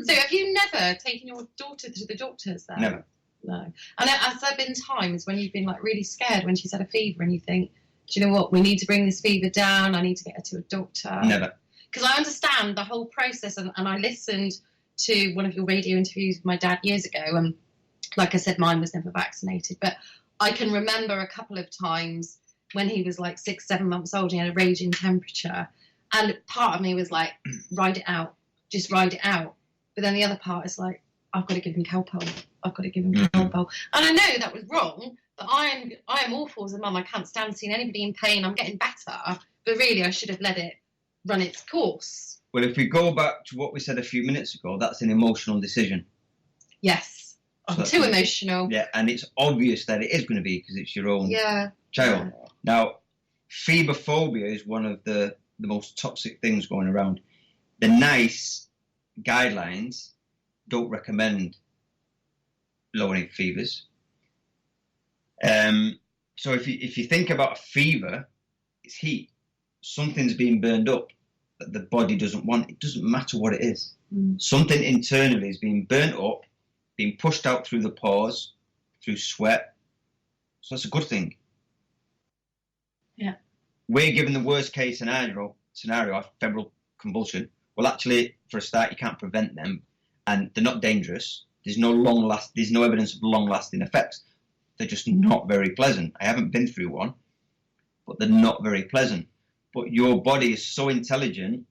So have you never taken your daughter to the doctors then? Never. No. And has there been times when you've been like really scared when she's had a fever and you think, do you know what, we need to bring this fever down, I need to get her to a doctor? Never. Because I understand the whole process, and I listened to one of your radio interviews with my dad years ago, and like I said, mine was never vaccinated, but I can remember a couple of times when he was like 6-7 months old, he had a raging temperature, and part of me was like, ride it out, just ride it out. But then the other part is like, I've got to give him Calpol. I've got to give him Calpol. And I know that was wrong, but I am awful as a mum. I can't stand seeing anybody in pain. I'm getting better, but really I should have let it run its course. Well, if we go back to what we said a few minutes ago, that's an emotional decision. Yes. I'm too emotional. Yeah, and it's obvious that it is going to be because it's your own child. Yeah. Now, fever phobia is one of the most toxic things going around. The NICE guidelines don't recommend lowering fevers. So if you think about a fever, it's heat. Something's being burned up that the body doesn't want. It doesn't matter what it is. Something internally is being burnt up, being pushed out through the pores, through sweat. So that's a good thing. Yeah. We're given the worst case scenario of febrile convulsion. Well, actually, for a start, you can't prevent them, and they're not dangerous. There's no evidence of long-lasting effects. They're just not very pleasant. I haven't been through one, but they're not very pleasant. But your body is so intelligent.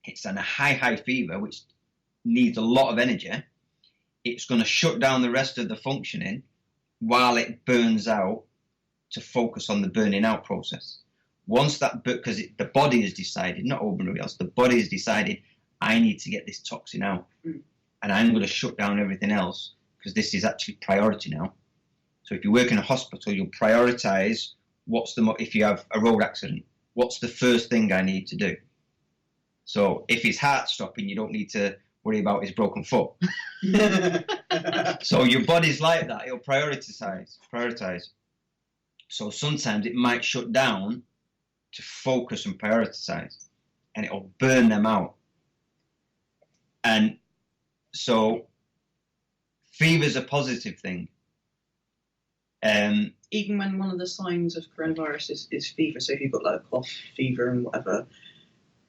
It's on a high fever, which needs a lot of energy. It's going to shut down the rest of the functioning while it burns out to focus on the burning out process. Once that, because the body has decided, not everybody else, the body has decided, I need to get this toxin out. And I'm going to shut down everything else because this is actually priority now. So if you work in a hospital, you'll prioritize if you have a road accident, what's the first thing I need to do? So if his heart's stopping, you don't need to worry about his broken foot. So your body's like that. It'll prioritize. So sometimes it might shut down to focus and prioritize, and it'll burn them out. And so fever's a positive thing. Even when one of the signs of coronavirus is fever, so if you've got like a cough, fever and whatever,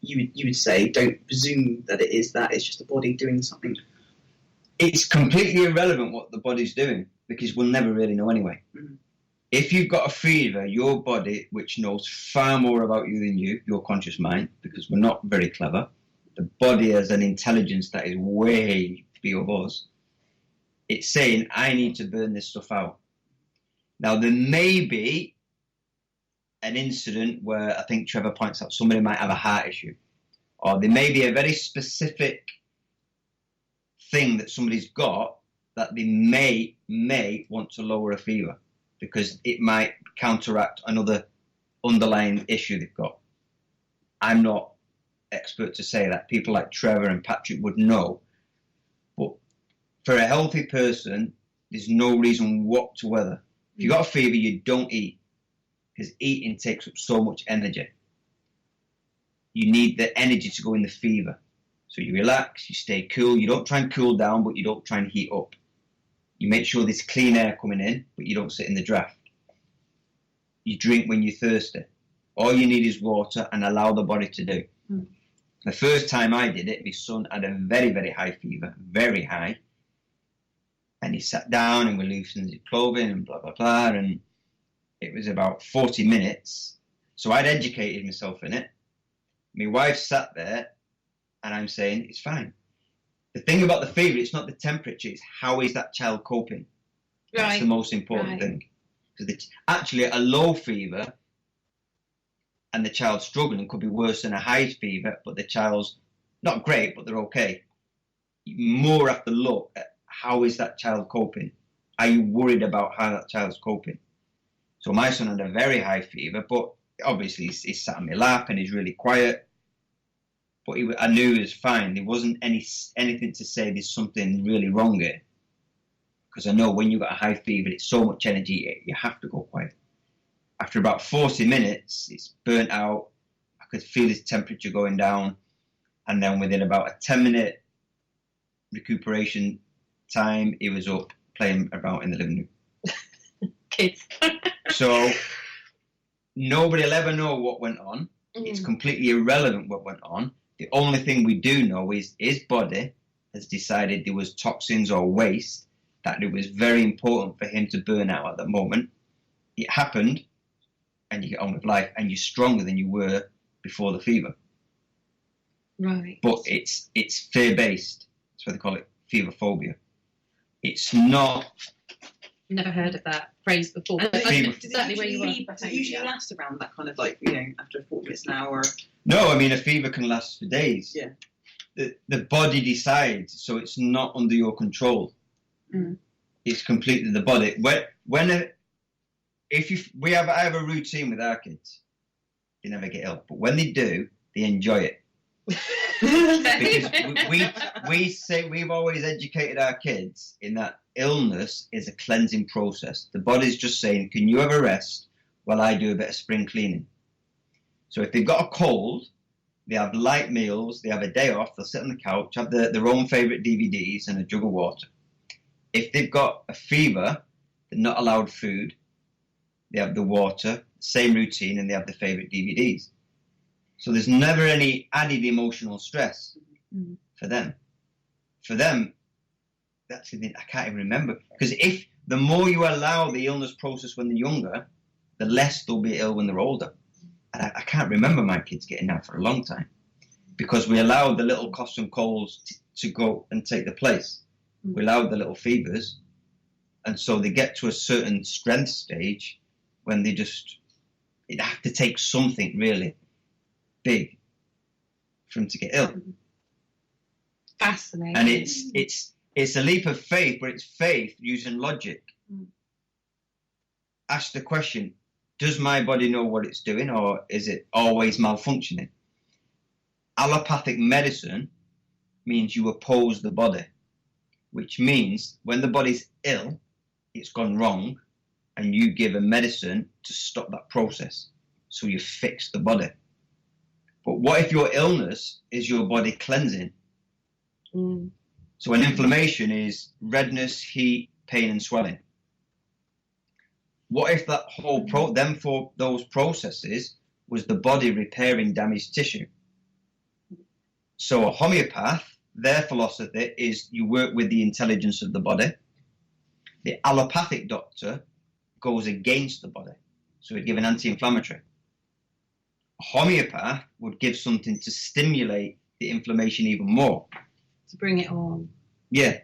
you would say don't presume that it is that, it's just the body doing something. It's completely irrelevant what the body's doing because we'll never really know anyway. If you've got a fever, your body, which knows far more about you than you, your conscious mind, because we're not very clever, the body has an intelligence that is way beyond us. It's saying, I need to burn this stuff out. Now, there may be an incident where I think Trevor points out somebody might have a heart issue, or there may be a very specific thing that somebody's got that they may want to lower a fever because it might counteract another underlying issue they've got. I'm not expert to say that. People like Trevor and Patrick would know. But for a healthy person, there's no reason whatsoever. If you've got a fever, you don't eat because eating takes up so much energy. You need the energy to go in the fever. So you relax, you stay cool. You don't try and cool down, but you don't try and heat up. You make sure there's clean air coming in, but you don't sit in the draft. You drink when you're thirsty. All you need is water and allow the body to do. The first time I did it, my son had a very, very high fever, very high. And he sat down and we loosened his clothing and blah, blah, blah. And it was about 40 minutes. So I'd educated myself in it. My wife sat there and I'm saying, it's fine. The thing about the fever, it's not the temperature, it's how is that child coping. That's the most important thing. Because actually a low fever and the child's struggling could be worse than a high fever, but the child's not great, but they're okay. You more have to look at how is that child coping. Are you worried about how that child's coping? So my son had a very high fever, but obviously he's sat on my lap and he's really quiet. But I knew he was fine. There wasn't anything to say there's something really wrong here. Because I know when you've got a high fever, it's so much energy, you have to go quiet. After about 40 minutes, it's burnt out. I could feel his temperature going down. And then within about a 10-minute recuperation time, he was up playing about in the living room. Kids. So nobody will ever know what went on. It's completely irrelevant what went on. The only thing we do know is his body has decided there was toxins or waste that it was very important for him to burn out at that moment. It happened, and you get on with life, and you're stronger than you were before the fever. Right. But it's fear-based. That's why they call it fever phobia. It's not. Never heard of that phrase before. And But fever. exactly where you were. Does it usually last around that kind of like, you know, after 40 minutes, an hour? No, I mean a fever can last for days. Yeah. The body decides, so it's not under your control. Mm. It's completely the body. I have a routine with our kids. They never get ill, but when they do, they enjoy it. Because we've always educated our kids in that illness is a cleansing process. The body's just saying, can you have a rest while I do a bit of spring cleaning? So if they've got a cold, they have light meals, they have a day off, they'll sit on the couch, have their own favourite DVDs and a jug of water. If they've got a fever, they're not allowed food, they have the water, same routine, and they have the favourite DVDs. So there's never any added emotional stress for them. For them, that's the thing, I can't even remember. Because if the more you allow the illness process when they're younger, the less they'll be ill when they're older. And I can't remember my kids getting that for a long time. Because we allowed the little coughs and colds to go and take the place. We allowed the little fevers. And so they get to a certain strength stage when they just, it'd have to take something really big for them to get ill. Fascinating. And it's a leap of faith, but it's faith using logic. Ask the question, does my body know what it's doing, or is it always malfunctioning? Allopathic medicine means you oppose the body, which means when the body's ill, it's gone wrong, and you give a medicine to stop that process. So you fix the body. But what if your illness is your body cleansing? So an inflammation is redness, heat, pain, and swelling. What if that whole those processes was the body repairing damaged tissue? So a homeopath, their philosophy is you work with the intelligence of the body. The allopathic doctor goes against the body. So he'd give an anti-inflammatory. A homeopath would give something to stimulate the inflammation even more. To bring it on. Yeah.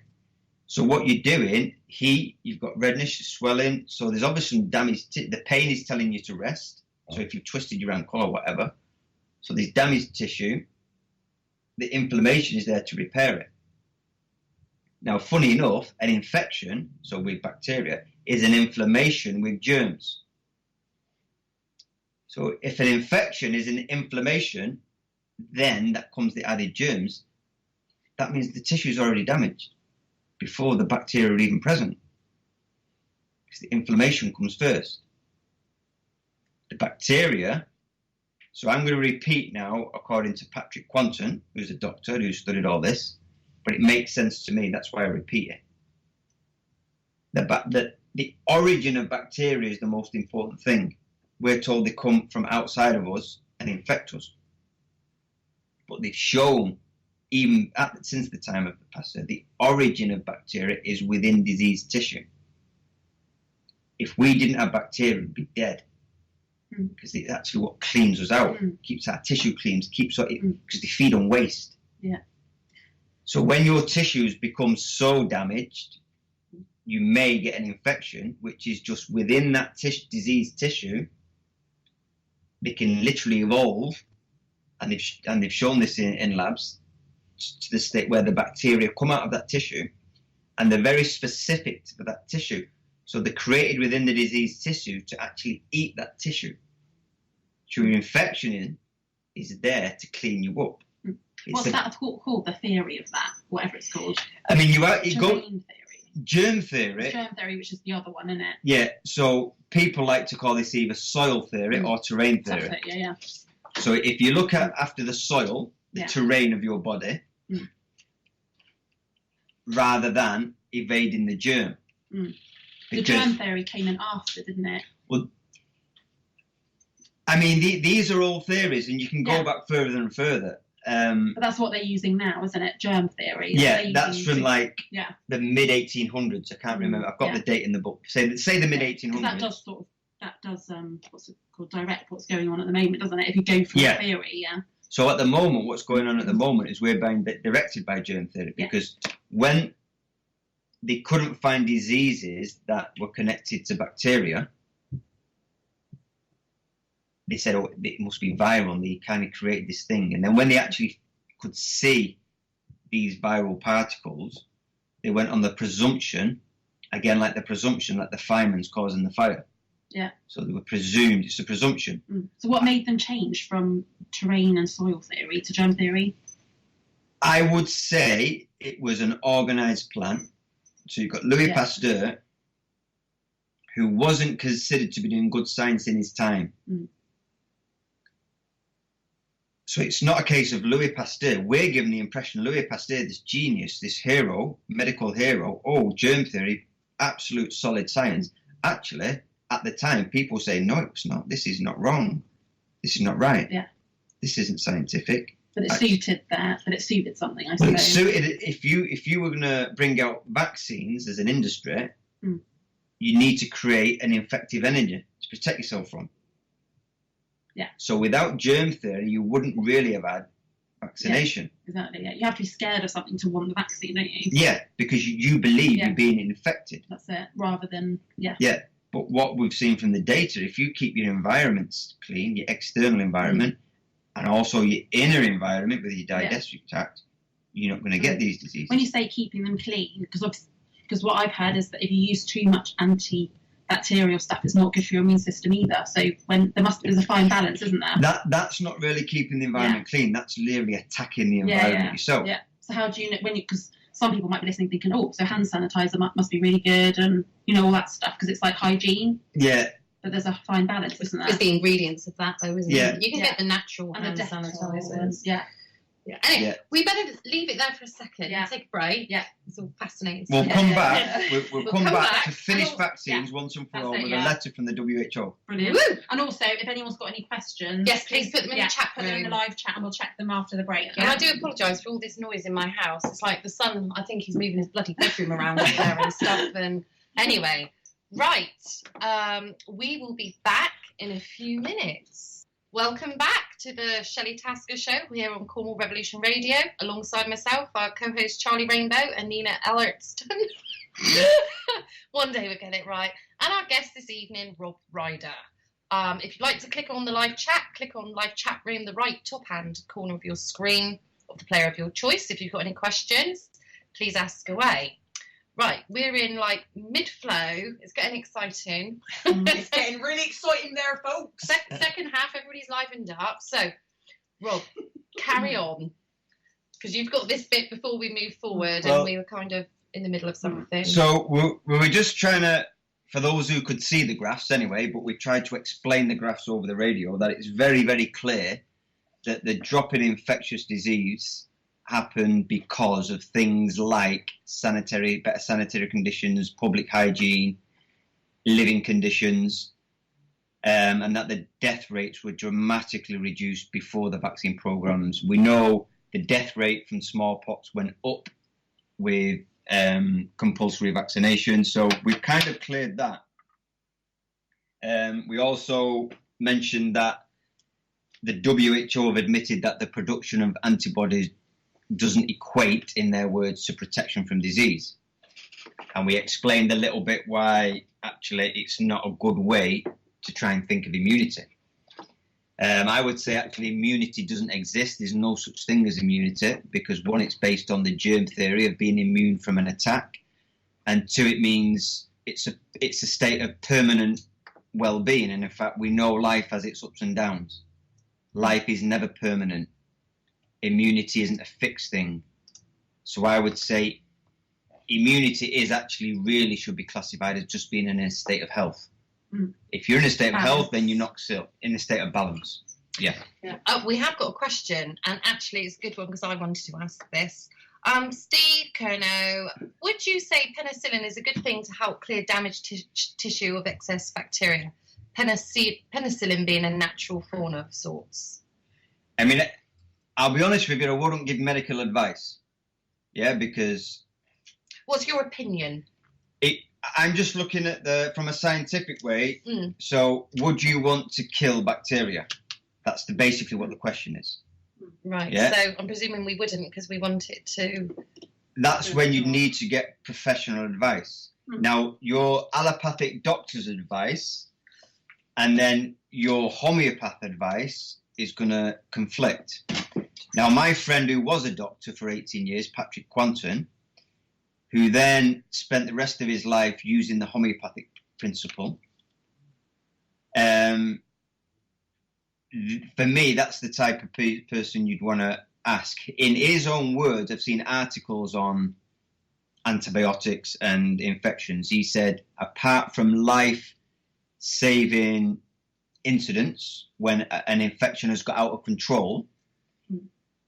So what you're doing, you've got redness, swelling, so there's obviously some damage. The pain is telling you to rest. So if you've twisted your ankle or whatever, so there's damaged tissue, the inflammation is there to repair it. Now, funny enough, an infection, so with bacteria, is an inflammation with germs. So if an infection is an inflammation, then that comes the added germs. That means the tissue is already damaged before the bacteria are even present. Because the inflammation comes first. The bacteria, so I'm going to repeat now according to Patrick Quanton, who's a doctor who studied all this, but it makes sense to me, that's why I repeat it. The origin of bacteria is the most important thing. We're told they come from outside of us and infect us. But they've shown, since the time of the Pasteur, the origin of bacteria is within diseased tissue. If we didn't have bacteria, we'd be dead. Because it's actually what cleans us out, keeps our tissue clean, because they feed on waste. Yeah. So when your tissues become so damaged, you may get an infection, which is just within that diseased tissue. They can literally evolve, and they've shown this in labs, to the state where the bacteria come out of that tissue, and they're very specific to that tissue. So they're created within the diseased tissue to actually eat that tissue. So your infection is there to clean you up. What's that called? The theory of that, whatever it's called. I mean, germ Germ theory. theory. It's germ theory, which is the other one, isn't it? Yeah. So people like to call this either soil theory or terrain theory. That's it, yeah. So if you look at after the soil, the terrain of your body, rather than evading the germ. The germ theory came in after, didn't it? Well, I mean, these are all theories, and you can go back further and further. But that's what they're using now, isn't it? Germ theory. Yeah, that's from the mid 1800s. I can't remember. I've got the date in the book. Say the mid 1800s. That does what's it called, direct what's going on at the moment, doesn't it? If you go from theory, So at the moment, what's going on at the moment is we're being directed by germ theory, because when they couldn't find diseases that were connected to bacteria, they said, oh, it must be viral, and they kind of created this thing. And then when they actually could see these viral particles, they went on the presumption, again, like the fireman's causing the fire. Yeah. So they were presumed, it's a presumption. So what made them change from terrain and soil theory to germ theory? I would say it was an organised plan. So you've got Louis Pasteur, who wasn't considered to be doing good science in his time. So it's not a case of Louis Pasteur. We're given the impression Louis Pasteur, this genius, this hero, medical hero, oh, germ theory, absolute solid science. Actually, at the time, people say, no, it's not. This is not wrong. This is not right. Yeah. This isn't scientific. But it suited that. But it suited something, I Well, suppose. it suited, if you were going to bring out vaccines as an industry, you need to create an infective energy to protect yourself from. Yeah. So without germ theory, you wouldn't really have had vaccination. Yeah, exactly. Yeah. You have to be scared of something to want the vaccine, don't you? Yeah, because you believe you're being infected. That's it. Rather than Yeah. But what we've seen from the data, if you keep your environments clean, your external environment, and also your inner environment with your digestive tract, you're not going to get these diseases. When you say keeping them clean, because what I've heard is that if you use too much antibacterial stuff, it's not good for your immune system either. So there's a fine balance, isn't there? That's not really keeping the environment clean. That's literally attacking the environment yourself. Yeah. So how do you know because some people might be listening thinking, oh, so hand sanitizer must be really good, and all that stuff because it's like hygiene. Yeah. But there's a fine balance, isn't there? It's the ingredients of that, though, isn't it? You can get the natural and hand the sanitizers. Yeah. Anyway, we better leave it there for a second. Yeah. Take a break. Yeah. It's all fascinating. We'll stuff. come back. We'll come back to finish and vaccines once and for That's all it, with a letter from the WHO. Brilliant. Woo! And also, if anyone's got any questions, Yes, please put them in the chat put them in the room. live chat, and we'll check them after the break. And I do apologise for all this noise in my house. It's like the son, I think he's moving his bloody bedroom around up there and stuff. And anyway, right, we will be back in a few minutes. Welcome back to the Shelley Tasker Show here on Cornwall Revolution Radio, alongside myself, our co-host Charlie Rainbow and Nina Ellertston. One day we'll get it right. And our guest this evening, Rob Ryder. If you'd like to click on the live chat, click on live chat room, the right top hand corner of your screen, of the player of your choice. If you've got any questions, please ask away. Right, we're in like mid-flow. It's getting exciting. It's getting really exciting there, folks. Second half, everybody's livened up. So, Rob, carry on. Because you've got this bit before we move forward, and we were kind of in the middle of something. So we were just trying to, for those who could see the graphs anyway, but we tried to explain the graphs over the radio, that it's very, very clear that the drop in infectious disease happened because of things like better sanitary conditions, public hygiene, living conditions, and that the death rates were dramatically reduced before the vaccine programs. We know the death rate from smallpox went up with compulsory vaccination, so we've kind of cleared that. We also mentioned that the WHO have admitted that the production of antibodies doesn't equate, in their words, to protection from disease. And we explained a little bit why actually it's not a good way to try and think of immunity. I would say actually immunity doesn't exist. There's no such thing as immunity because one, it's based on the germ theory of being immune from an attack, and two, it means it's a state of permanent well-being. And in fact, we know life has its ups and downs. Life is never permanent. Immunity isn't a fixed thing. So I would say immunity is actually really should be classified as just being in a state of health. If you're in a state of health, then you're not still in a state of balance. Yeah. We have got a question, and actually it's a good one because I wanted to ask this. Steve Kerno, would you say penicillin is a good thing to help clear damaged tissue of excess bacteria? Penicillin being a natural fauna of sorts. I mean, I'll be honest with you, I wouldn't give medical advice. Yeah, because... What's your opinion? I'm just looking at from a scientific way. So, would you want to kill bacteria? That's basically what the question is. Right. Yeah. So I'm presuming we wouldn't because we want it to. that's when you need to get professional advice. Now, your allopathic doctor's advice and then your homeopath advice is going to conflict. Now, my friend who was a doctor for 18 years, Patrick Quanton, who then spent the rest of his life using the homeopathic principle, for me, that's the type of person you'd want to ask. In his own words, I've seen articles on antibiotics and infections. He said, apart from life-saving incidents when an infection has got out of control,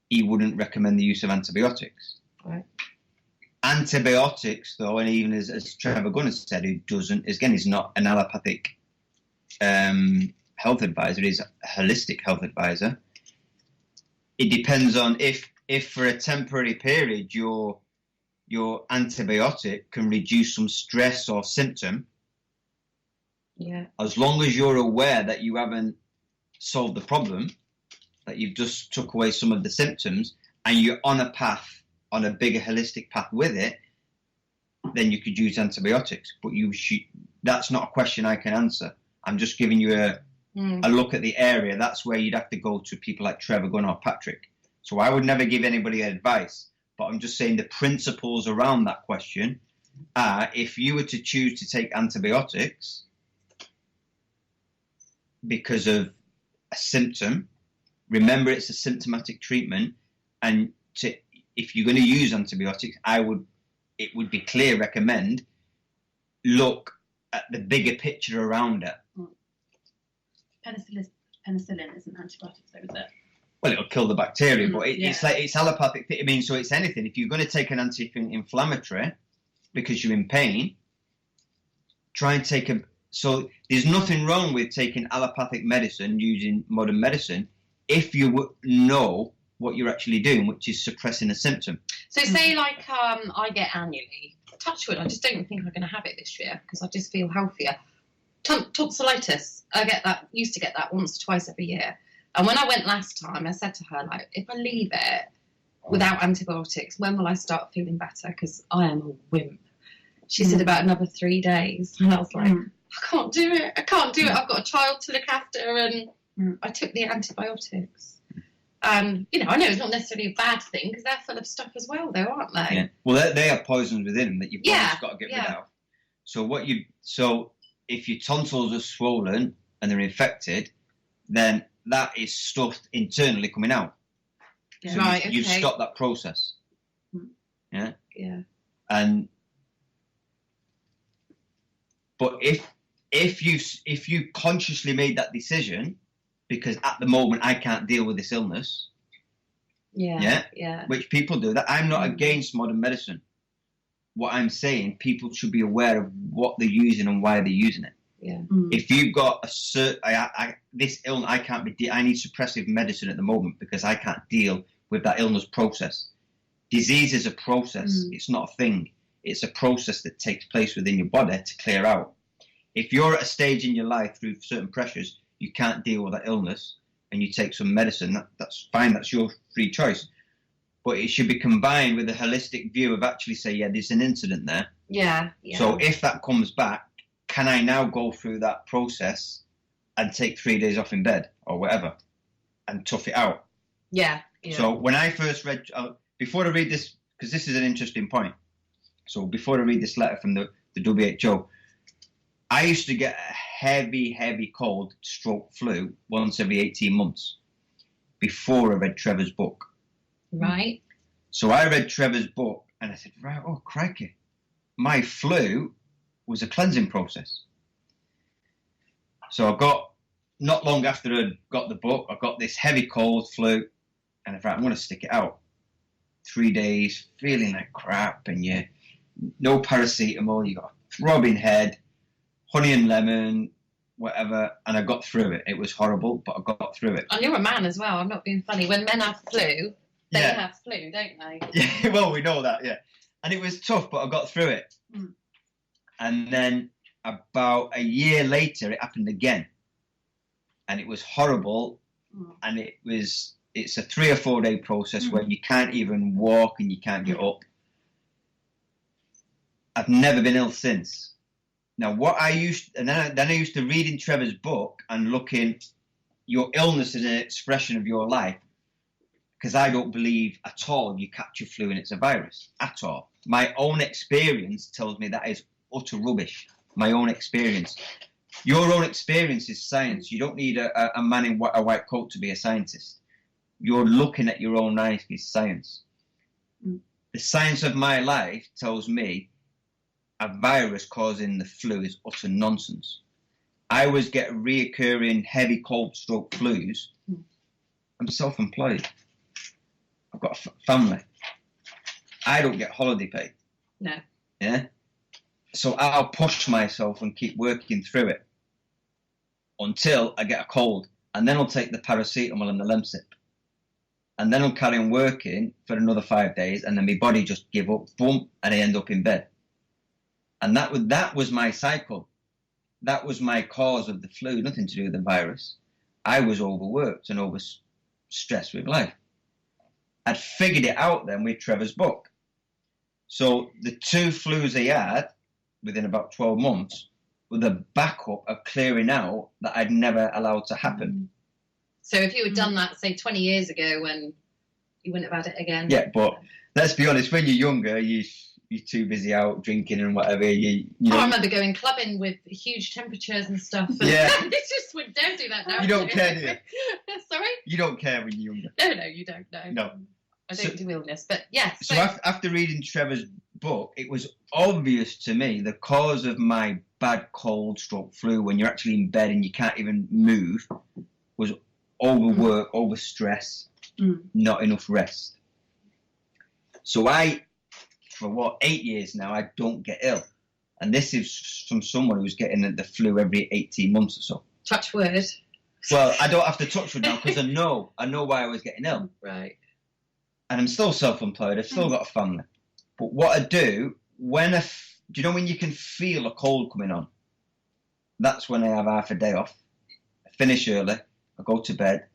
he wouldn't recommend the use of antibiotics. Right. Antibiotics, though, and even as Trevor Gunn has said, who doesn't, again, he's not an allopathic health advisor, he's a holistic health advisor. It depends on if for a temporary period your antibiotic can reduce some stress or symptom. Yeah. As long as you're aware that you haven't solved the problem, that you've just took away some of the symptoms, and you're on a path, on a bigger holistic path with it, then you could use antibiotics. But that's not a question I can answer. I'm just giving you a look at the area. That's where you'd have to go to people like Trevor Gunn or Patrick. So I would never give anybody advice, but I'm just saying the principles around that question are, if you were to choose to take antibiotics because of a symptom, remember it's a symptomatic treatment, and if you're going to use antibiotics, it would be clear, recommend, look at the bigger picture around it. Penicillin isn't antibiotics, though, is it? Well, it'll kill the bacteria, but it's allopathic. I mean, so it's anything. If you're going to take an anti-inflammatory because you're in pain, try and take so there's nothing wrong with taking allopathic medicine using modern medicine if you know what you're actually doing, which is suppressing a symptom. So say like I get annually, touch wood, I just don't think I'm going to have it this year because I just feel healthier. Tonsillitis, used to get that once or twice every year. And when I went last time, I said to her, like, if I leave it without antibiotics, when will I start feeling better? Because I am a wimp. She said about another 3 days. And I was like, I can't do it. I've got a child to look after. And I took the antibiotics. I know it's not necessarily a bad thing because they're full of stuff as well, though, aren't they? Yeah. Well, they have poisons within them that your body's got to get rid of. So if your tonsils are swollen and they're infected, then that is stuff internally coming out. Yeah. So you've stopped that process. Yeah. Yeah. But if you consciously made that decision, because at the moment I can't deal with this illness. Yeah. Which people do that. I'm not against modern medicine. What I'm saying, people should be aware of what they're using and why they're using it. Yeah. If you've got this illness, I need suppressive medicine at the moment because I can't deal with that illness process. Disease is a process. It's not a thing. It's a process that takes place within your body to clear out. If you're at a stage in your life through certain pressures, you can't deal with that illness and you take some medicine, that's fine. That's your free choice. But it should be combined with a holistic view of actually say, there's an incident there. Yeah. So if that comes back, can I now go through that process and take 3 days off in bed or whatever and tough it out? Yeah. So when I first read, before I read this, because this is an interesting point. So before I read this letter from the WHO, I used to get a heavy cold, stroke flu once every 18 months before I read Trevor's book. Right. So I read Trevor's book and I said, right, oh, crikey. My flu was a cleansing process. So I got, not long after I got the book, I got this heavy cold, flu, and I thought, I'm going to stick it out. 3 days, feeling like crap, and no paracetamol, you got a throbbing head, honey and lemon, whatever, and I got through it. It was horrible, but I got through it. And you're a man as well, I'm not being funny. When men have flu, they have flu, don't they? Yeah, well, we know that, yeah. And it was tough, but I got through it. And then about a year later, it happened again. And it was horrible. And it's a 3 or 4 day process where you can't even walk and you can't get up. I've never been ill since. Now, what I used, and then I used to read in Trevor's book and looking your illness as an expression of your life, because I don't believe at all you catch a flu and it's a virus at all. My own experience tells me that is utter rubbish. My own experience. Your own experience is science. You don't need a man in a white coat to be a scientist. You're looking at your own life is science. The science of my life tells me a virus causing the flu is utter nonsense. I always get reoccurring heavy cold stroke flus. I'm self-employed. I've got a family. I don't get holiday pay. No. Yeah? So I'll push myself and keep working through it until I get a cold. And then I'll take the paracetamol and the Lemsip. And then I'll carry on working for another 5 days, and then my body just give up, boom, and I end up in bed. And that was my cycle. That was my cause of the flu, nothing to do with the virus. I was overworked and overstressed with life. I'd figured it out then with Trevor's book. So the 2 flus he had within about 12 months were the backup of clearing out that I'd never allowed to happen. So if you had done that, say, 20 years ago, when you wouldn't have had it again. Yeah, but let's be honest, when you're younger, you're too busy out drinking and whatever. You know. I remember going clubbing with huge temperatures and stuff. And Yeah. It's just, we don't do that now. You don't care, do you? Sorry? You don't care when you're younger. No, you don't know. No. I don't do illness, but yeah. So after reading Trevor's book, it was obvious to me the cause of my bad cold stroke flu when you're actually in bed and you can't even move was overwork, overstress, not enough rest. So for 8 years now, I don't get ill. And this is from someone who's getting the flu every 18 months or so. Touch wood. Well, I don't have to touch wood now because I know why I was getting ill. Right. And I'm still self-employed. I've still got a family. But what I do, do you know when you can feel a cold coming on? That's when I have half a day off. I finish early. I go to bed.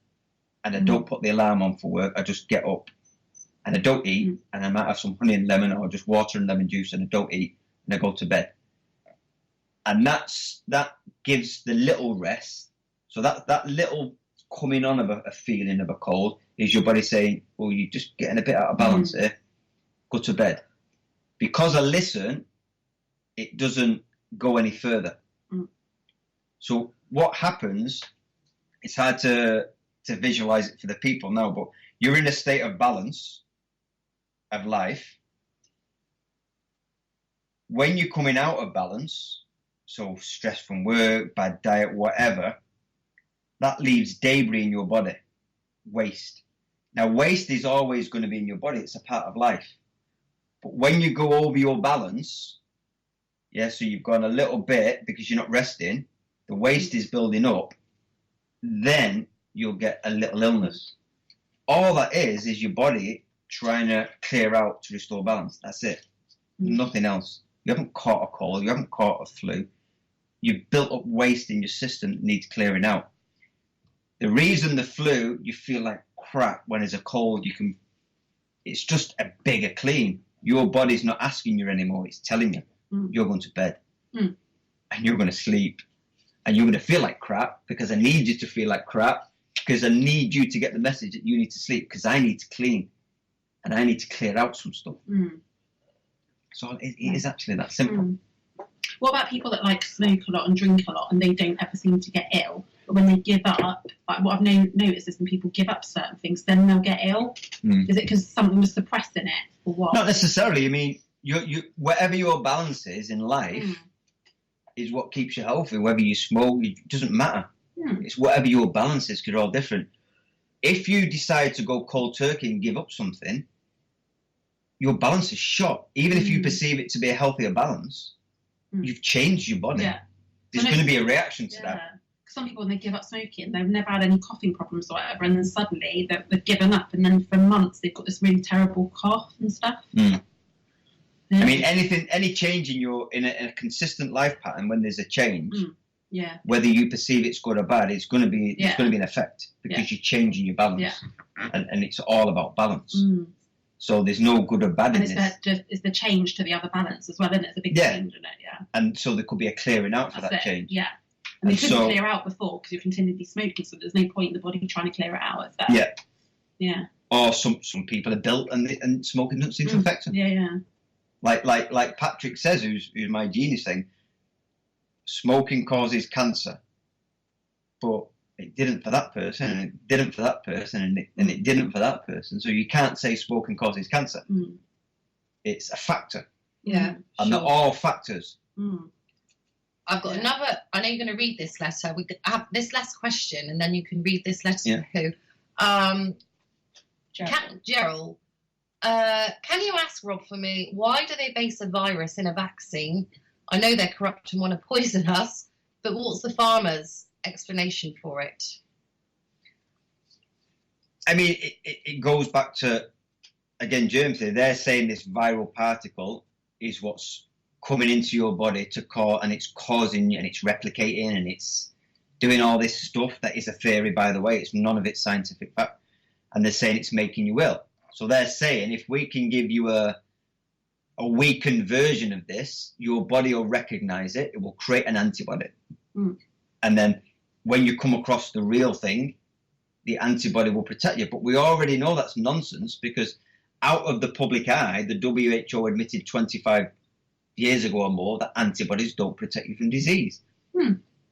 And I don't put the alarm on for work. I just get up. And I don't eat. And I might have some honey and lemon or just water and lemon juice. And I don't eat. And I go to bed. And that gives the little rest. So that little coming on of a feeling of a cold is your body saying, oh, you're just getting a bit out of balance here. Go to bed. Because I listen, it doesn't go any further. So what happens, it's hard to visualize it for the people now, but you're in a state of balance of life. When you're coming out of balance, so stress from work, bad diet, whatever, that leaves debris in your body, waste. Now, waste is always going to be in your body. It's a part of life. But when you go over your balance, so you've gone a little bit because you're not resting, the waste is building up, then you'll get a little illness. All that is your body trying to clear out to restore balance. That's it. Nothing else. You haven't caught a cold. You haven't caught a flu. You've built up waste in your system that needs clearing out. The reason the flu, you feel like crap when it's a cold, it's just a bigger clean. Your body's not asking you anymore. It's telling you you're going to bed and you're going to sleep and you're going to feel like crap because I need you to feel like crap because I need you to get the message that you need to sleep because I need to clean and I need to clear out some stuff. So it is actually that simple. What about people that like smoke a lot and drink a lot and they don't ever seem to get ill? But when they give up, like what I've noticed is when people give up certain things, then they'll get ill. Is it because something was suppressing it or what? Not necessarily. I mean, you whatever your balance is in life is what keeps you healthy. Whether you smoke, it doesn't matter. It's whatever your balance is, because you're all different. If you decide to go cold turkey and give up something, your balance is shot. Even if you perceive it to be a healthier bal's, you've changed your body. Yeah. There's going to be a reaction to that. Some people, when they give up smoking, they've never had any coughing problems or whatever, and then suddenly they've given up, and then for months they've got this really terrible cough and stuff. I mean, any change in a consistent life pattern, when there's a change, whether you perceive it's good or bad, it's going to be an effect because you're changing your balance, and it's all about balance. So there's no good or bad in And it's the change to the other balance as well, and it's a big change in it, yeah. And so there could be a clearing out for that change. Yeah. And it couldn't clear out before because you're continually smoking, so there's no point in the body trying to clear it out. It's there. Yeah. Or some people are built and smoking doesn't seem to affect them. Yeah. Like Patrick says, who's my genius thing, smoking causes cancer, but it didn't for that person, and it didn't for that person, and it didn't for that person. So you can't say smoking causes cancer. It's a factor. Yeah. And they're all factors. I've got another. I know you're going to read this letter. We could have this last question, and then you can read this letter. Who? Gerald. Can you ask Rob for me, why do they base a virus in a vaccine? I know they're corrupt and want to poison us, but what's the farmer's explanation for it? I mean, it goes back to, again, germ theory. They're saying this viral particle is what's coming into your body to cause, and it's causing, and it's replicating, and it's doing all this stuff. That is a theory, by the way. It's none of it's scientific fact. And they're saying it's making you ill. So they're saying if we can give you a weakened version of this, your body will recognize it. It will create an antibody. And then when you come across the real thing, the antibody will protect you. But we already know that's nonsense, because out of the public eye, the WHO admitted 25 years ago or more that antibodies don't protect you from disease.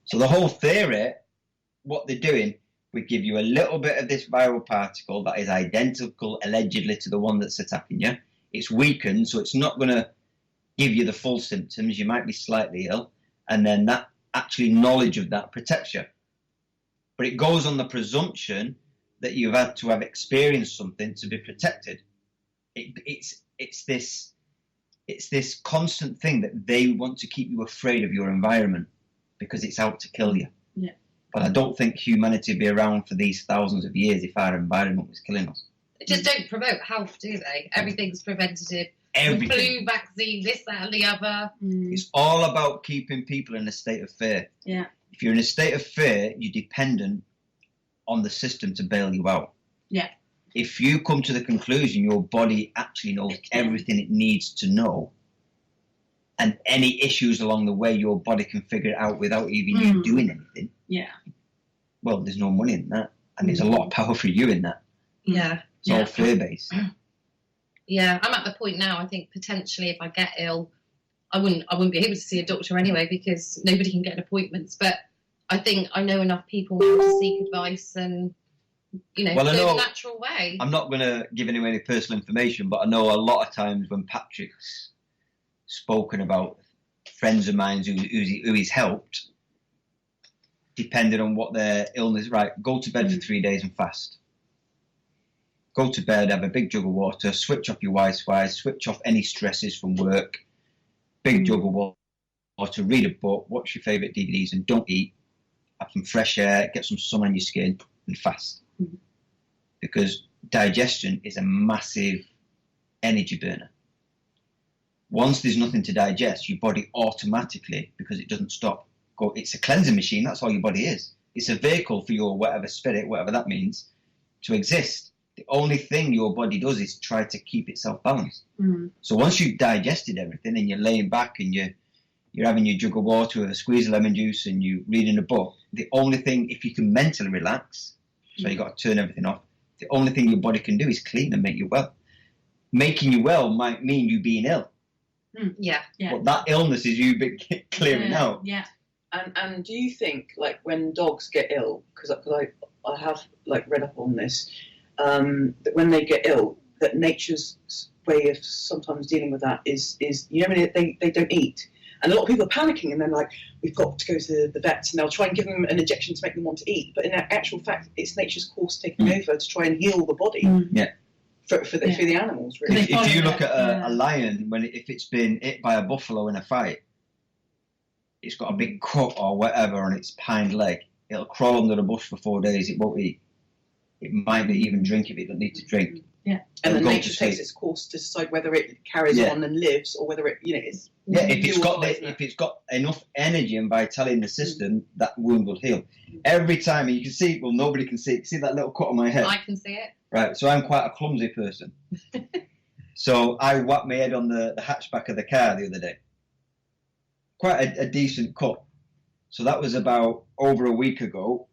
So the whole theory, what they're doing, we give you a little bit of this viral particle that is identical, allegedly, to the one that's attacking you. It's weakened, so it's not going to give you the full symptoms. You might be slightly ill, and then that actually knowledge of that protects you. But it goes on the presumption that you've had to have experienced something to be protected. It's this constant thing that they want to keep you afraid of your environment because it's out to kill you. Yeah. But I don't think humanity would be around for these thousands of years if our environment was killing us. They just don't promote health, do they? Everything's preventative. Everything. The flu vaccine, this, that, and the other. It's all about keeping people in a state of fear. Yeah. If you're in a state of fear, you're dependent on the system to bail you out. Yeah. If you come to the conclusion your body actually knows everything it needs to know, and any issues along the way your body can figure it out without even you doing anything. Yeah. Well, there's no money in that, and there's a lot of power for you in that. Yeah. It's all fear-based. Yeah, I'm at the point now, I think potentially if I get ill, I wouldn't be able to see a doctor anyway because nobody can get appointments. But I think I know enough people now to seek advice and, do it the natural way. I'm not going to give anyone any personal information, but I know a lot of times when Patrick's spoken about friends of mine who he's helped, depending on what their illness, right, go to bed for 3 days and fast. Go to bed, have a big jug of water, switch off your Wi-Fi, switch off any stresses from work, big jug of water, read a book, watch your favourite DVDs and don't eat, have some fresh air, get some sun on your skin and fast. Because digestion is a massive energy burner. Once there's nothing to digest, your body automatically, because it doesn't stop, it's a cleansing machine, that's all your body is. It's a vehicle for your whatever spirit, whatever that means, to exist. The only thing your body does is try to keep itself balanced. So once you've digested everything and you're laying back and you're having your jug of water with a squeeze of lemon juice and you're reading a book, the only thing, if you can mentally relax, so you've got to turn everything off, the only thing your body can do is clean and make you well. Making you well might mean you being ill. Yeah. But that illness is you clearing out. Yeah. And do you think, like, when dogs get ill, because I have read up on this, that when they get ill, that nature's way of sometimes dealing with that is when they don't eat, and a lot of people are panicking and they're like, we've got to go to the vets, and they'll try and give them an injection to make them want to eat, but in actual fact, it's nature's course taking over to try and heal the body. For the animals, really. If you look at a lion, if it's been hit by a buffalo in a fight, it's got a big cut or whatever on its hind leg, it'll crawl under the bush for 4 days, it won't eat. It might not even drink if it doesn't need to drink. Yeah. And then nature takes its course to decide whether it carries on and lives or whether it, is. Yeah, if it's got enough energy and vitality in the system, that wound will heal. Every time, and you can see, well, nobody can see it. See that little cut on my head? I can see it. Right, so I'm quite a clumsy person. So I whacked my head on the hatchback of the car the other day. Quite a decent cut. So that was about over a week ago.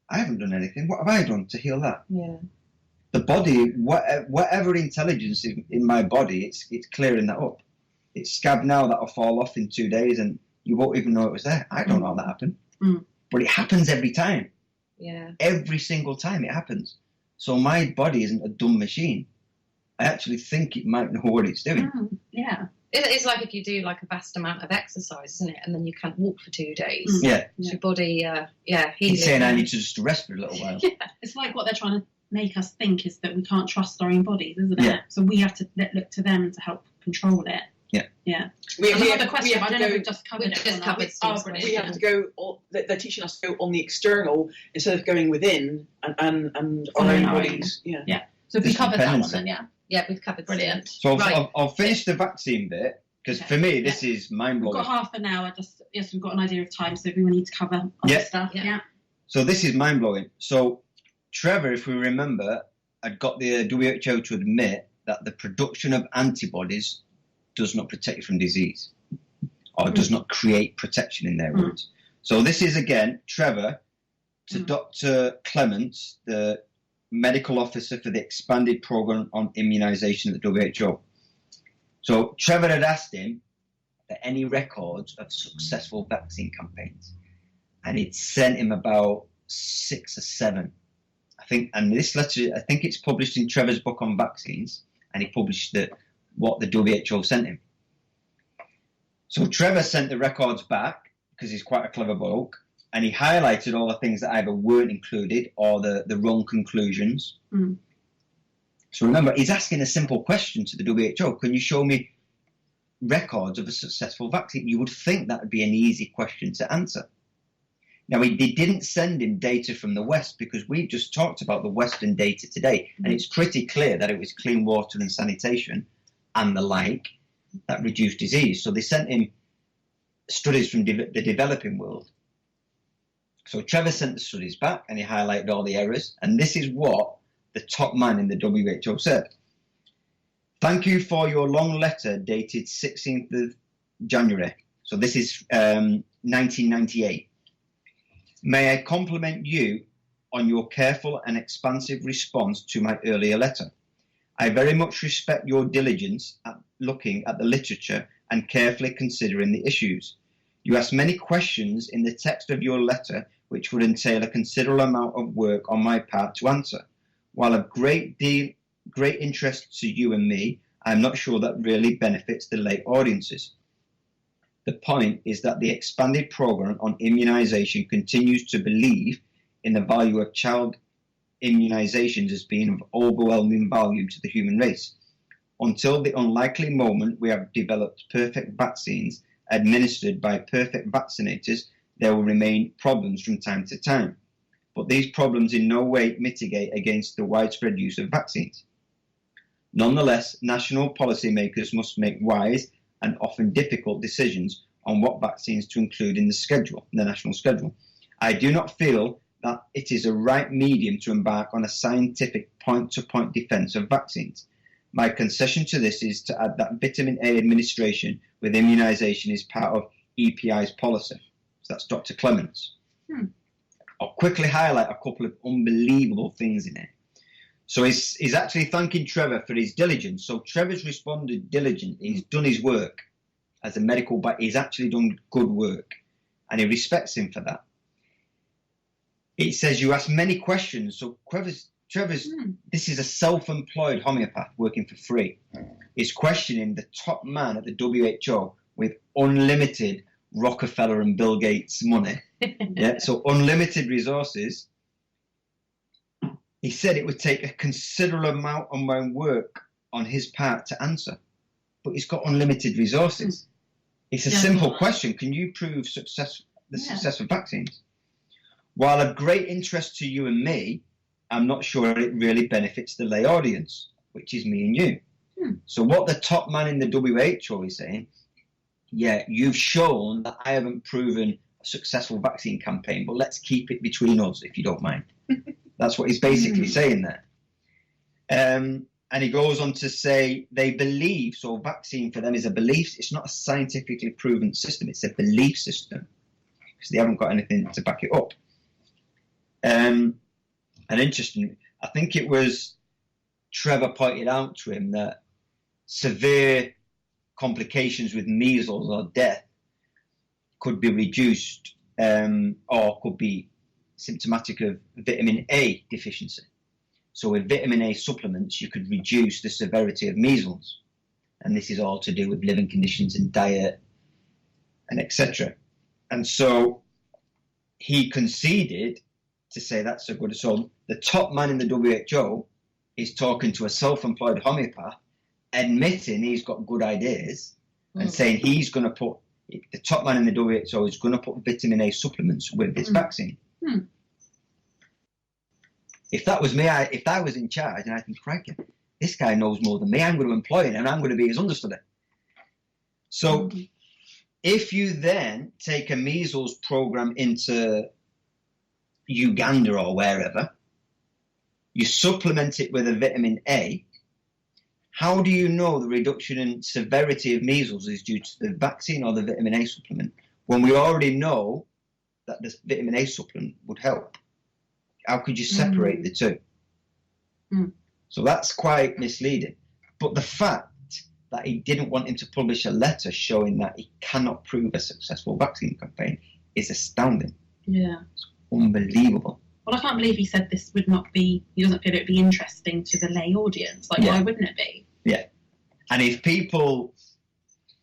I haven't done anything. What have I done to heal that? Yeah. The body, whatever intelligence in my body, it's clearing that up. It's scab now that'll fall off in 2 days and you won't even know it was there. I don't know how that happened. But it happens every time. Yeah. Every single time it happens. So my body isn't a dumb machine. I actually think it might know what it's doing. Yeah. It's like if you do like a vast amount of exercise, isn't it? And then you can't walk for 2 days. Yeah. Your body, He's saying I need to just rest for a little while. Yeah. It's like what they're trying to make us think is that we can't trust our own bodies, isn't it? Yeah. So we have to look to them to help control it. Yeah. Yeah. Another question. I don't know if we've just covered it. Just covered brilliant. we have to go. They're teaching us to go on the external instead of going within and our own bodies. Yeah. So if we Just covered that one, dependency. then yeah. Yeah, we've covered Brilliant. So Right. I'll finish the vaccine bit because Okay. for me this is mind We've blowing. got half an hour. Yes, we've got an idea of time, so we need to cover other stuff. Yeah. Yeah. So this is mind blowing. So Trevor, if we remember, had got the WHO to admit that the production of antibodies does not protect you from disease, or does not create protection in their words. So this is again Trevor to Dr. Clements, the medical officer for the expanded program on immunisation at the WHO. So Trevor had asked him for any records of successful vaccine campaigns, and he'd sent him about 6 or 7, I think. And this letter, I think it's published in Trevor's book on vaccines, and he published what the WHO sent him. So Trevor sent the records back because he's quite a clever bloke, and he highlighted all the things that either weren't included or the wrong conclusions. So remember, he's asking a simple question to the WHO. Can you show me records of a successful vaccine? You would think that would be an easy question to answer. Now, they didn't send him data from the West because we've just talked about the Western data today, and it's pretty clear that it was clean water and sanitation and the like that reduced disease. So they sent him studies from the developing world. So Trevor sent the studies back and he highlighted all the errors. And this is what the top man in the WHO said. Thank you for your long letter dated 16th of January. So this is 1998. May I compliment you on your careful and expansive response to my earlier letter. I very much respect your diligence at looking at the literature and carefully considering the issues. You asked many questions in the text of your letter which would entail a considerable amount of work on my part to answer. While of great interest to you and me, I'm not sure that really benefits the lay audiences. The point is that the expanded program on immunisation continues to believe in the value of child immunisations as being of overwhelming value to the human race. Until the unlikely moment we have developed perfect vaccines administered by perfect vaccinators, there will remain problems from time to time. But these problems in no way mitigate against the widespread use of vaccines. Nonetheless, national policymakers must make wise and often difficult decisions on what vaccines to include in the national schedule. I do not feel that it is a right medium to embark on a scientific point-to-point defence of vaccines. My concession to this is to add that vitamin A administration with immunisation is part of EPI's policy. So that's Dr. Clements. I'll quickly highlight a couple of unbelievable things in it. So he's actually thanking Trevor for his diligence. So Trevor's responded diligently. He's done his work as a medical, but he's actually done good work, and he respects him for that. It says you ask many questions. So Trevor's this is a self-employed homeopath working for free. He's questioning the top man at the WHO with unlimited Rockefeller and Bill Gates money. Yeah, so unlimited resources. He said it would take a considerable amount of my work on his part to answer, but he's got unlimited resources. It's a simple question. Can you prove success of vaccines? While of great interest to you and me, I'm not sure it really benefits the lay audience, which is me and you. So what the top man in the WHO is saying, yeah, you've shown that I haven't proven a successful vaccine campaign, but let's keep it between us, if you don't mind. That's what he's basically saying there. And And he goes on to say they believe, so vaccine for them is a belief. It's not a scientifically proven system. It's a belief system because they haven't got anything to back it up. And interesting, I think it was Trevor pointed out to him that severe complications with measles or death could be reduced or could be symptomatic of vitamin A deficiency. So with vitamin A supplements, you could reduce the severity of measles. And this is all to do with living conditions and diet and etc. And so he conceded to say that's a good. So the top man in the WHO is talking to a self-employed homeopath, admitting he's got good ideas and saying he's going to put, the top man in the WHO is going to put vitamin A supplements with this vaccine. If that was me, if I was in charge, and I think, crikey, this guy knows more than me, I'm going to employ him and I'm going to be his understudy. So if you then take a measles program into Uganda or wherever, you supplement it with a vitamin A, how do you know the reduction in severity of measles is due to the vaccine or the vitamin A supplement when we already know that the vitamin A supplement would help? How could you separate the two? So that's quite misleading. But the fact that he didn't want him to publish a letter showing that he cannot prove a successful vaccine campaign is astounding. Yeah. It's unbelievable. Well, I can't believe he said this would not be, he doesn't feel it would be interesting to the lay audience. Like, why wouldn't it be? Yeah. And if people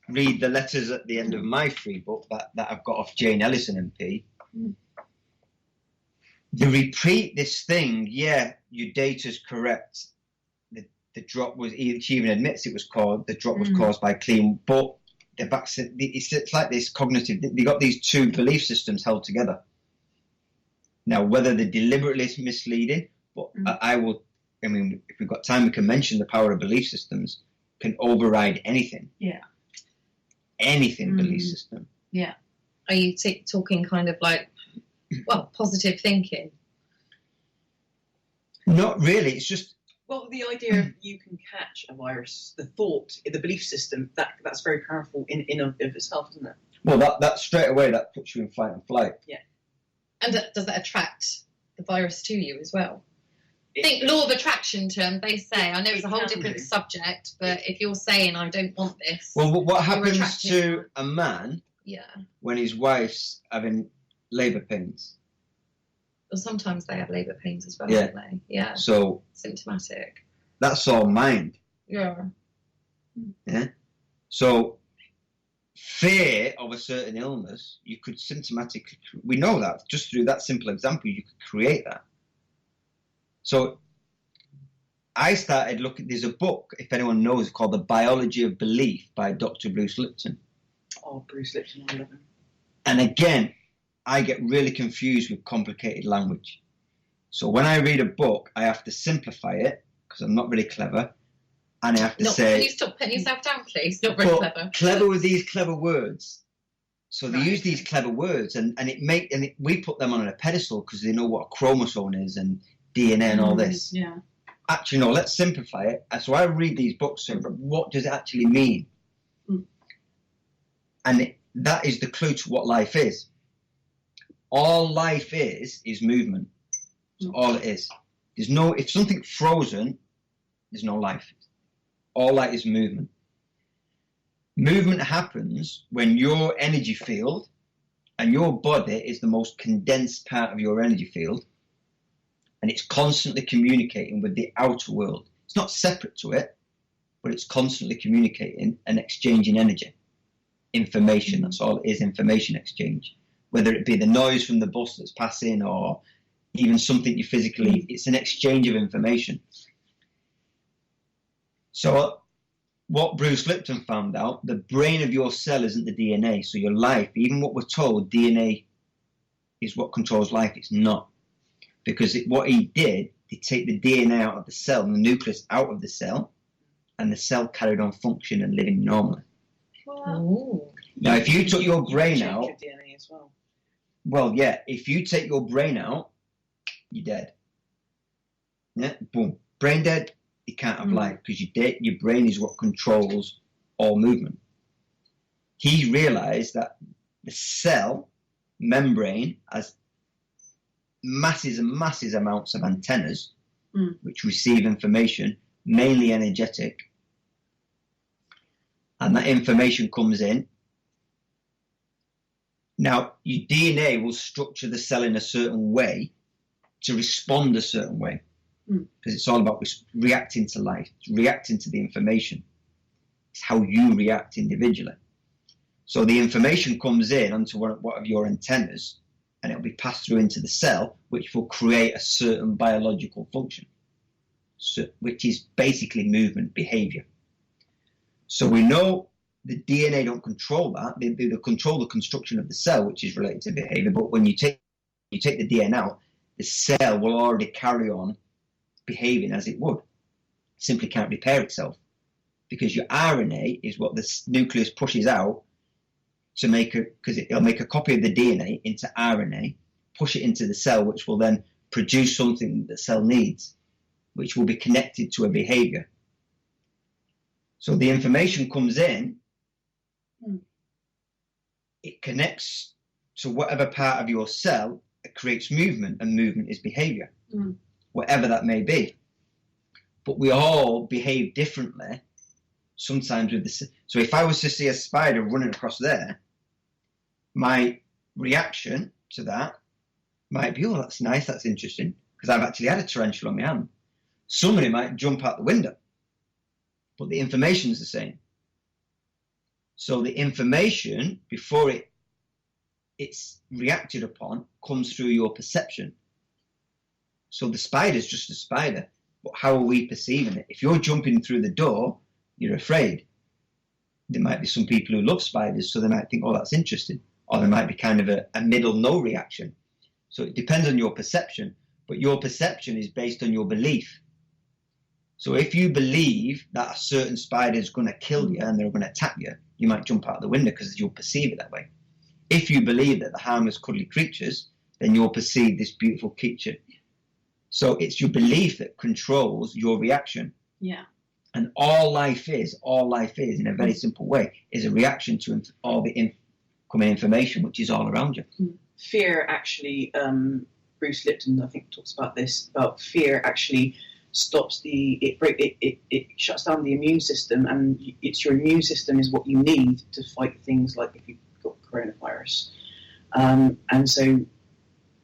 read the letters at the end of my free book that I've got off Jane Ellison MP, they repeat this thing, yeah, your data's correct. The drop was, she even admits it was caused, the drop was caused by clean, but the vaccine, it's like this cognitive, they got these two belief systems held together. Now, whether they're deliberately misleading, but I mean, if we've got time, we can mention the power of belief systems can override anything. Yeah. Anything belief system. Yeah. Are you talking kind of like, well, positive thinking? Not really. It's just... Well, the idea of you can catch a virus, the thought, the belief system, that's very powerful in of itself, isn't it? Well, that straight away, that puts you in fight and flight. Yeah. And does that attract the virus to you as well? I think law of attraction term, they say, I know it's a whole different subject, but if you're saying, I don't want this... Well, what happens to a man when his wife's having labour pains? Well, sometimes they have labour pains as well, Yeah. don't they? Yeah. So... symptomatic. That's all mind. Yeah. Yeah. So... fear of a certain illness, you could symptomatically, we know that just through that simple example, you could create that. So I started looking, there's a book, if anyone knows, called The Biology of Belief by Dr. Bruce Lipton. Oh, Bruce Lipton, I love him. And again, I get really confused with complicated language. So when I read a book, I have to simplify it because I'm not very clever. And I have to say... Can you stop putting yourself down, please? Not very clever. Clever with these clever words. So they Right. use these clever words, and we put them on a pedestal because they know what a chromosome is and DNA and all this. Yeah. Actually, no, let's simplify it. So I read these books and what does it actually mean? And that is the clue to what life is. All life is movement. That's all it is. There's no, if something's frozen, there's no life. All that is movement. Movement happens when your energy field, and your body is the most condensed part of your energy field, and it's constantly communicating with the outer world. It's not separate to it, but it's constantly communicating and exchanging energy. Information, that's all it is, information exchange. Whether it be the noise from the bus that's passing or even something you physically, it's an exchange of information. So what Bruce Lipton found out, the brain of your cell isn't the DNA. So your life, even what we're told, DNA is what controls life. It's not. Because what he did, they take the DNA out of the cell and the nucleus out of the cell, and the cell carried on functioning and living normally. Ooh. Now, if you took your brain out... Your DNA as well. Well, yeah, if you take your brain out, you're dead. Yeah, boom. Brain dead, you can't have life because your brain is what controls all movement. He realised that the cell membrane has masses and masses amounts of antennas which receive information, mainly energetic, and that information comes in. Now, your DNA will structure the cell in a certain way to respond a certain way, because it's all about reacting to life, reacting to the information. It's how you react individually. So the information comes in onto one of your antennas, and it'll be passed through into the cell, which will create a certain biological function, which is basically movement behavior. So we know the DNA don't control that. They control the construction of the cell, which is related to behavior. But when you take the DNA out, the cell will already carry on behaving as it would. It simply can't repair itself, because your RNA is what the nucleus pushes out to because it'll make a copy of the DNA into RNA, push it into the cell, which will then produce something that the cell needs, which will be connected to a behavior. So the information comes in, it connects to whatever part of your cell, it creates movement, and movement is behavior, whatever that may be. But we all behave differently. Sometimes with the so if I was to see a spider running across there, my reaction to that might be, oh, that's nice, that's interesting, because I've actually had a tarantula on my hand. Somebody might jump out the window, but the information is the same. So the information, before it's reacted upon, comes through your perception. So the spider's just a spider, but how are we perceiving it? If you're jumping through the door, you're afraid. There might be some people who love spiders, so they might think, oh, that's interesting. Or there might be kind of a middle no reaction. So it depends on your perception, but your perception is based on your belief. So if you believe that a certain spider is going to kill you and they're going to attack you, you might jump out the window because you'll perceive it that way. If you believe that they're harmless, cuddly creatures, then you'll perceive this beautiful creature. So it's your belief that controls your reaction. Yeah. And all life is, in a very simple way, is a reaction to all the incoming information, which is all around you. Fear actually, Bruce Lipton, I think, talks about this, about fear actually stops it shuts down the immune system, and it's your immune system is what you need to fight things like if you've got coronavirus. And so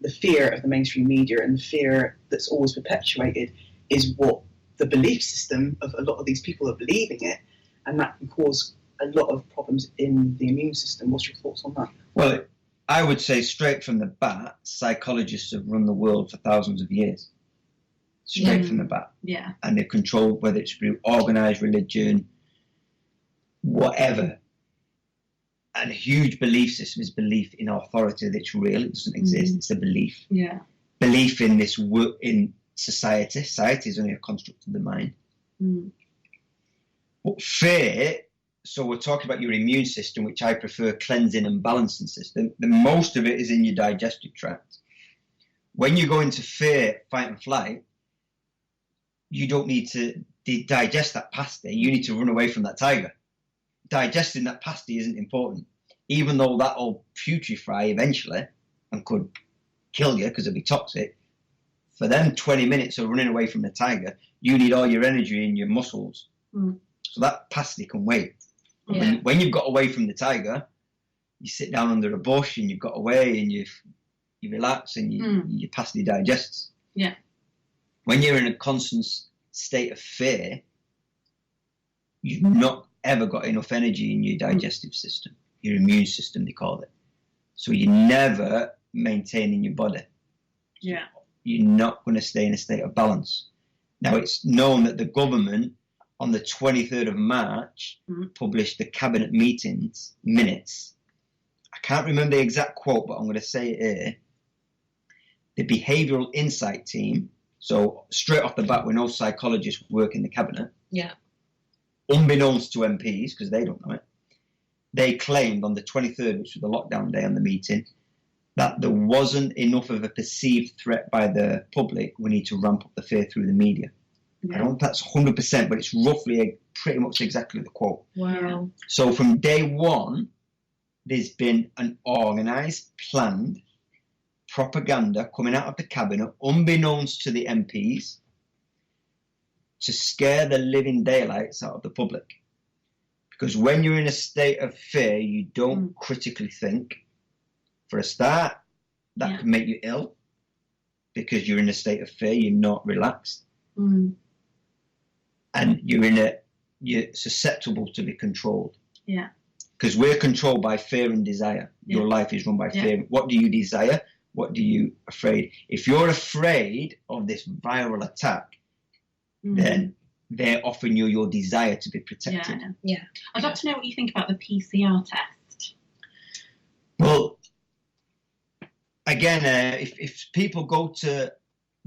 the fear of the mainstream media and the fear that's always perpetuated is what the belief system of a lot of these people are believing it, and that can cause a lot of problems in the immune system. What's your thoughts on that? Well, I would say straight from the bat, psychologists have run the world for thousands of years. Straight from the bat. Yeah. And they've controlled, whether it's through organised religion, whatever. And a huge belief system is belief in authority that's real. It doesn't exist. It's a belief. Yeah. Belief in this in society. Society is only a construct of the mind. But fear, so we're talking about your immune system, which I prefer cleansing and balancing system. The most of it is in your digestive tract. When you go into fear, fight and flight, you don't need to digest that pasty. You need to run away from that tiger. Digesting that pasty isn't important, even though that'll putrefy eventually and could kill you because it'll be toxic. For them 20 minutes of running away from the tiger, you need all your energy in your muscles. So that pasty can wait. Yeah. When you've got away from the tiger, you sit down under a bush and you've got away and you relax and your pasty digests. Yeah. When you're in a constant state of fear, you've not ever got enough energy in your digestive system, your immune system, they call it. So you're never maintaining your body. Yeah. You're not going to stay in a state of balance. Now, it's known that the government on the 23rd of March published the cabinet meetings minutes. I can't remember the exact quote, but I'm going to say it here. The behavioural insight team, so straight off the bat, we know psychologists work in the cabinet. Yeah. Unbeknownst to MPs, because they don't know it, they claimed on the 23rd, which was the lockdown day on the meeting, that there wasn't enough of a perceived threat by the public. We need to ramp up the fear through the media. I don't know if that's 100%, but it's roughly pretty much exactly the quote. Wow. So from day one, there's been an organised, planned propaganda coming out of the cabinet, unbeknownst to the MPs, to scare the living daylights out of the public. Because when you're in a state of fear, you don't critically think. For a start, that can make you ill because you're in a state of fear, you're not relaxed. And you're susceptible to be controlled. Yeah. Because we're controlled by fear and desire. Yeah. Your life is run by fear. What do you desire? What do you afraid? If you're afraid of this viral attack, then they're offering you your desire to be protected. Yeah. I'd love to know what you think about the PCR test. Well, again, if people go to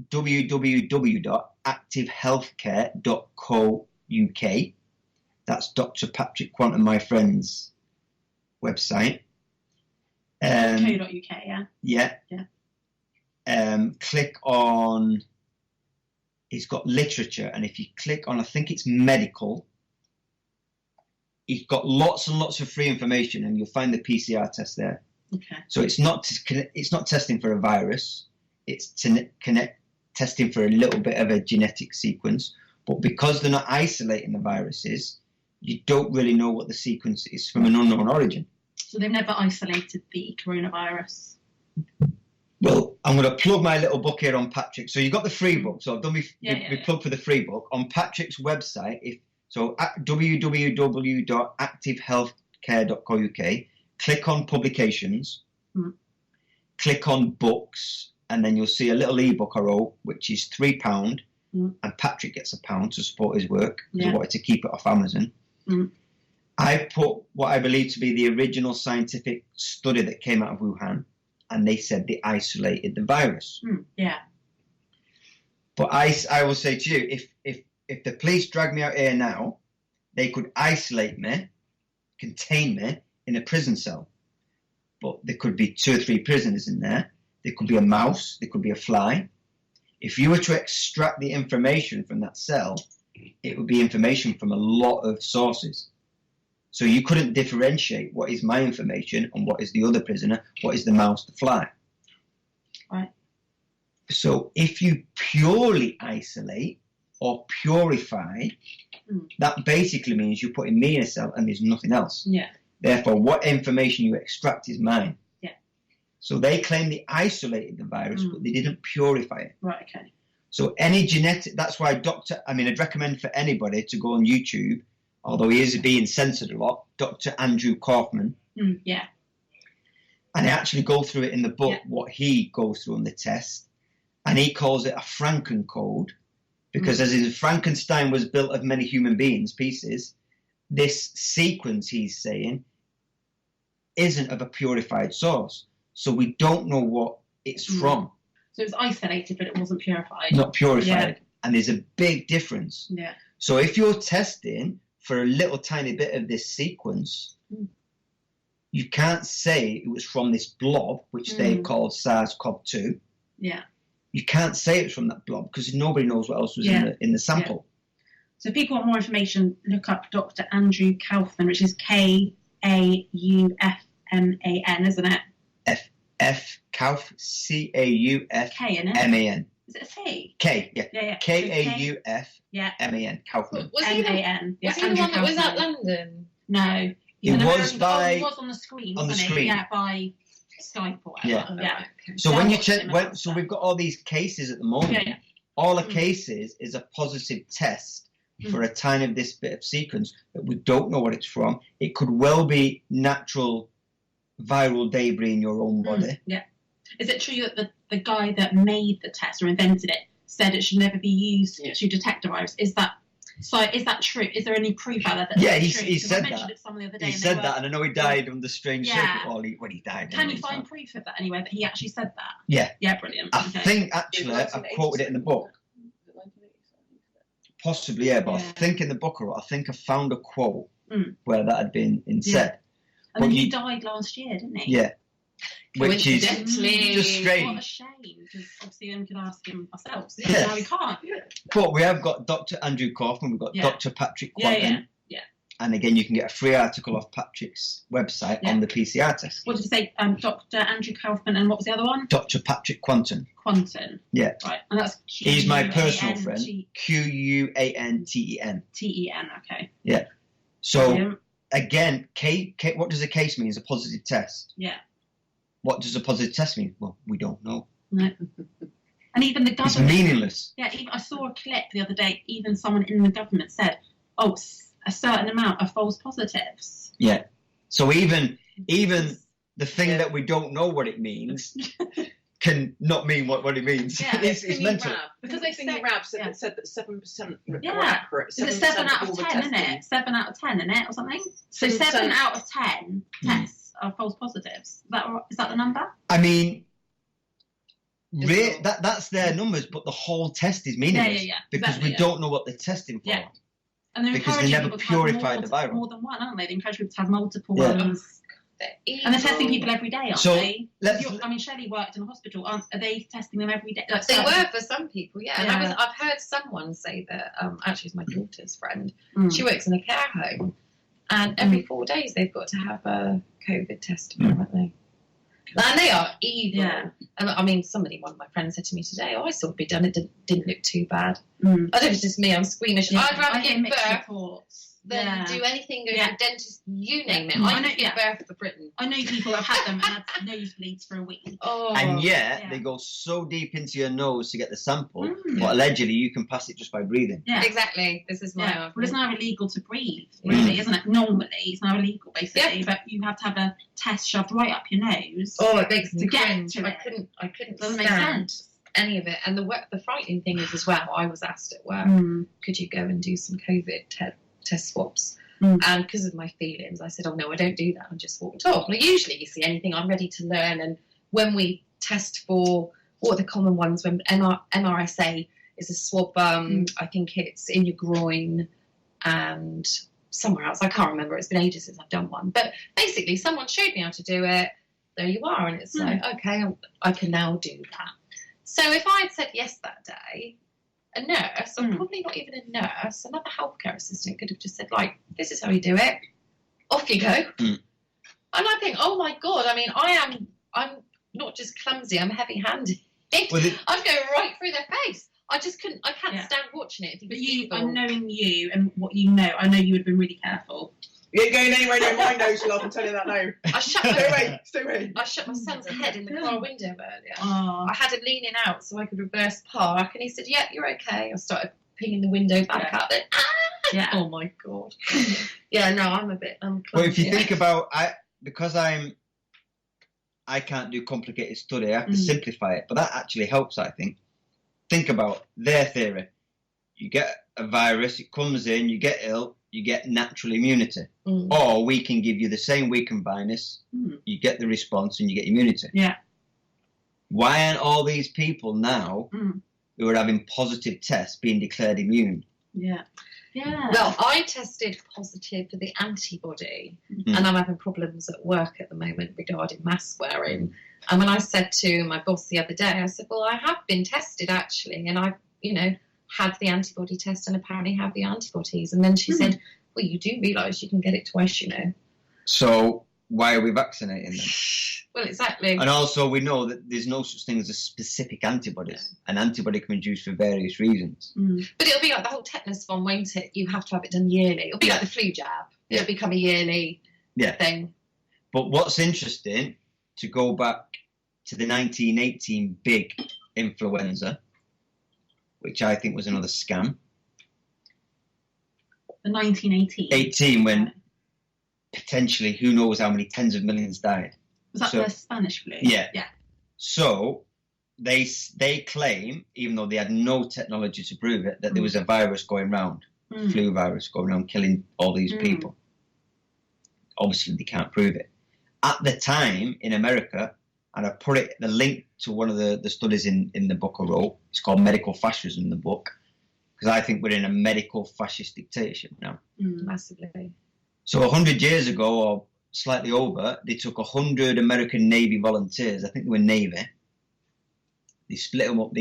www.activehealthcare.co.uk, that's Dr. Patrick Quantum, my friend's website. .co.uk, yeah. Click on, it's got literature, and if you click on, I think it's medical, it's got lots and lots of free information, and you'll find the PCR test there. Okay. So it's not testing for a virus, it's testing for a little bit of a genetic sequence, but because they're not isolating the viruses, you don't really know what the sequence is from an unknown origin. So they've never isolated the coronavirus? Well, I'm going to plug my little book here on Patrick. So you've got the free book. So I've done my plug for the free book. On Patrick's website, at www.activehealthcare.co.uk, click on publications, click on books, and then you'll see a little ebook I wrote, which is £3, and Patrick gets £1 to support his work, because I wanted to keep it off Amazon. I put what I believe to be the original scientific study that came out of Wuhan, and they said they isolated the virus. But I will say to you, if the police drag me out here now, they could isolate me, contain me in a prison cell. But there could be 2 or 3 prisoners in there. There could be a mouse. There could be a fly. If you were to extract the information from that cell, it would be information from a lot of sources. So you couldn't differentiate what is my information and what is the other prisoner, what is the mouse, the fly. Right. So if you purely isolate or purify, that basically means you're putting me in a cell and there's nothing else. Yeah. Therefore, what information you extract is mine. Yeah. So they claim they isolated the virus, but they didn't purify it. Right, okay. So any genetic, that's why I'd recommend for anybody to go on YouTube, although he is being censored a lot, Dr. Andrew Kaufman. Yeah. And I actually go through it in the book, what he goes through on the test. And he calls it a Franken code, because as in Frankenstein was built of many human beings, pieces, this sequence, he's saying, isn't of a purified source. So we don't know what it's from. So it was isolated, but it wasn't purified. Not purified. Yeah. And there's a big difference. Yeah. So if you're testing for a little tiny bit of this sequence, you can't say it was from this blob, which they've called SARS-CoV-2. Yeah. You can't say it's from that blob because nobody knows what else was in the sample. Yeah. So if people want more information, look up Dr. Andrew Kaufman, which is Kaufman, isn't it? Kauf, Kaufman. Is it a C? K, yeah. Yeah. Kaufman, Kaufman. Was he the one that was at London? No. He was on the screen. On the screen. Yeah, by Skype or whatever. Yeah. So when you check, so we've got all these cases at the moment. Yeah. All the cases is a positive test for a tiny this bit of sequence that we don't know what it's from. It could well be natural viral debris in your own body. Yeah. Is it true that the guy that made the test or invented it said it should never be used to detect a virus? Is that true? Is there any proof out there that that's true? He said I mentioned that. it to someone the other day. He said that, and I know he died under strange circumstances. when he died. Can you find proof of that anywhere, that he actually said that? Yeah. Yeah, brilliant. I think, actually, I've quoted it in the book. Possibly, yeah, but I think in the book, I think I found a quote where that had been said. And then he died last year, didn't he? Yeah. which is Coincidentally. just strange. What a shame, because obviously then we could ask him ourselves. Yes. Now we can't. But we have got Dr. Andrew Kaufman, we've got Yeah. Dr. Patrick Quanten. Yeah. And again, you can get a free article off Patrick's website on the PCR test. What did you say? Dr. Andrew Kaufman, and what was the other one? Dr. Patrick Quanten. Quanten. Yeah. Right, and that's He's my personal friend. Quanten. Quanten. T-E-N, okay. Yeah. So, Brilliant. again, what does a case mean? It's a positive test. Yeah. What does a positive test mean? Well, we don't know. No. And even the It's government. meaningless. Yeah, even I saw a clip the other day, even someone in the government said, oh, a certain amount of false positives. Yeah. So even the thing that we don't know what it means can not mean what it means. Yeah, it's mental. Because they think Rab said that 7% were Yeah. accurate. Is it 7 out of 10, isn't it? 7 out of 10, isn't it, or something? So 7 out of 10 tests are false positives. Is that the number? I mean, that's their numbers, but the whole test is meaningless Yeah. because Exactly, we don't know what they're testing for. Yeah. And they're Because they encouraging never people to have purified the virus. more than one, aren't they? They encourage people to have multiple Yeah. ones. And they're testing people every day, aren't So, they? let's- I mean, Shelley worked in a hospital. Are they testing them every day? Like, They certain- were for some people, yeah. And Yeah. I've heard someone say that, actually it's my daughter's friend, Mm. she works in a care home, and every 4 days they've got to have a COVID test, apparently. And they are evil. Yeah. And I mean, one of my friends said to me today, I saw it be done, it didn't look too bad. Mm. I don't know if it's just me, I'm squeamish. Yeah. I'd rather I hear give mixed birth reports. than Yeah. do anything, go Yeah. to the dentist, you name it. Mm. I I know- would give birth for Britain. I know people that have had them and had nosebleeds for a week. Oh, And yet, Yeah. they go so deep into your nose to get the sample, Mm. but allegedly you can pass it just by breathing. Yeah. exactly. This is my Yeah. Well, argument. it's now illegal to breathe, really, isn't it? Normally, it's now illegal, basically. Yeah. But you have to have a test shoved right up your nose. Oh, it makes me To get cringe. to I it. couldn't Doesn't stand make sense. any of it. And the frightening thing is as well, I was asked at work, Mm. could you go and do some COVID test swabs? Mm. And because of my feelings, I said, oh no, I don't do that. I just walked off. Now, usually you see anything, I'm ready to learn. And when we test for, what are the common ones? When MRSA is a swab, I think it's in your groin and somewhere else. I can't remember. It's been ages since I've done one. But basically, someone showed me how to do it. There you are. And it's like, okay, I can now do that. So if I had said yes that day, a nurse, or probably not even a nurse, another healthcare assistant could have just said, like, this is how you do it. Off you go. Mm. And I think, oh my God, I mean, I'm not just clumsy, I'm heavy-handed. Well, I'd go right through their face. I can't Yeah. stand watching it. But and knowing you and what you know, I know you would have been really careful. You ain't going anywhere near my nose, love, I'm telling you that now. I shut Stay away. I shut my son's head in the car window earlier. Oh. I had him leaning out so I could reverse park, and he said, "Yeah, you're okay." I started pinging the window back up. Then, Yeah. oh my God. Yeah, no, I'm a bit. Well, if you clumsy. think about, I can't do complicated study, I have to simplify it, but that actually helps, I think. Think about their theory. You get a virus, it comes in, you get ill, you get natural immunity. Or we can give you the same weakened virus, you get the response and you get immunity. Yeah. Why aren't all these people now who are having positive tests being declared immune? Yeah. Yeah. Well, I tested positive for the antibody, and I'm having problems at work at the moment regarding mask wearing. And when I said to my boss the other day, I said, well, I have been tested actually, and I've, had the antibody test and apparently have the antibodies. And then she said, well, you do realise you can get it twice, So why are we vaccinating them? Well, exactly. And also we know that there's no such thing as a specific antibodies. An antibody can be used for various reasons. But it'll be like the whole tetanus one, won't it? You have to have it done yearly. It'll be like the flu jab. It'll become a yearly thing. But what's interesting, to go back to the 1918 big influenza, which I think was another scam. The 1918. 18, when potentially who knows how many tens of millions died. Was that the Spanish flu? Yeah. Yeah. So they claim, even though they had no technology to prove it, that there was a virus going round, flu virus going around killing all these people. Obviously, they can't prove it. At the time in America, and I put the link to one of the studies in the book I wrote. It's called Medical Fascism in the book, because I think we're in a medical fascist dictatorship now. Massively. So 100 years ago, or slightly over, they took 100 American Navy volunteers. I think they were Navy. They split them up.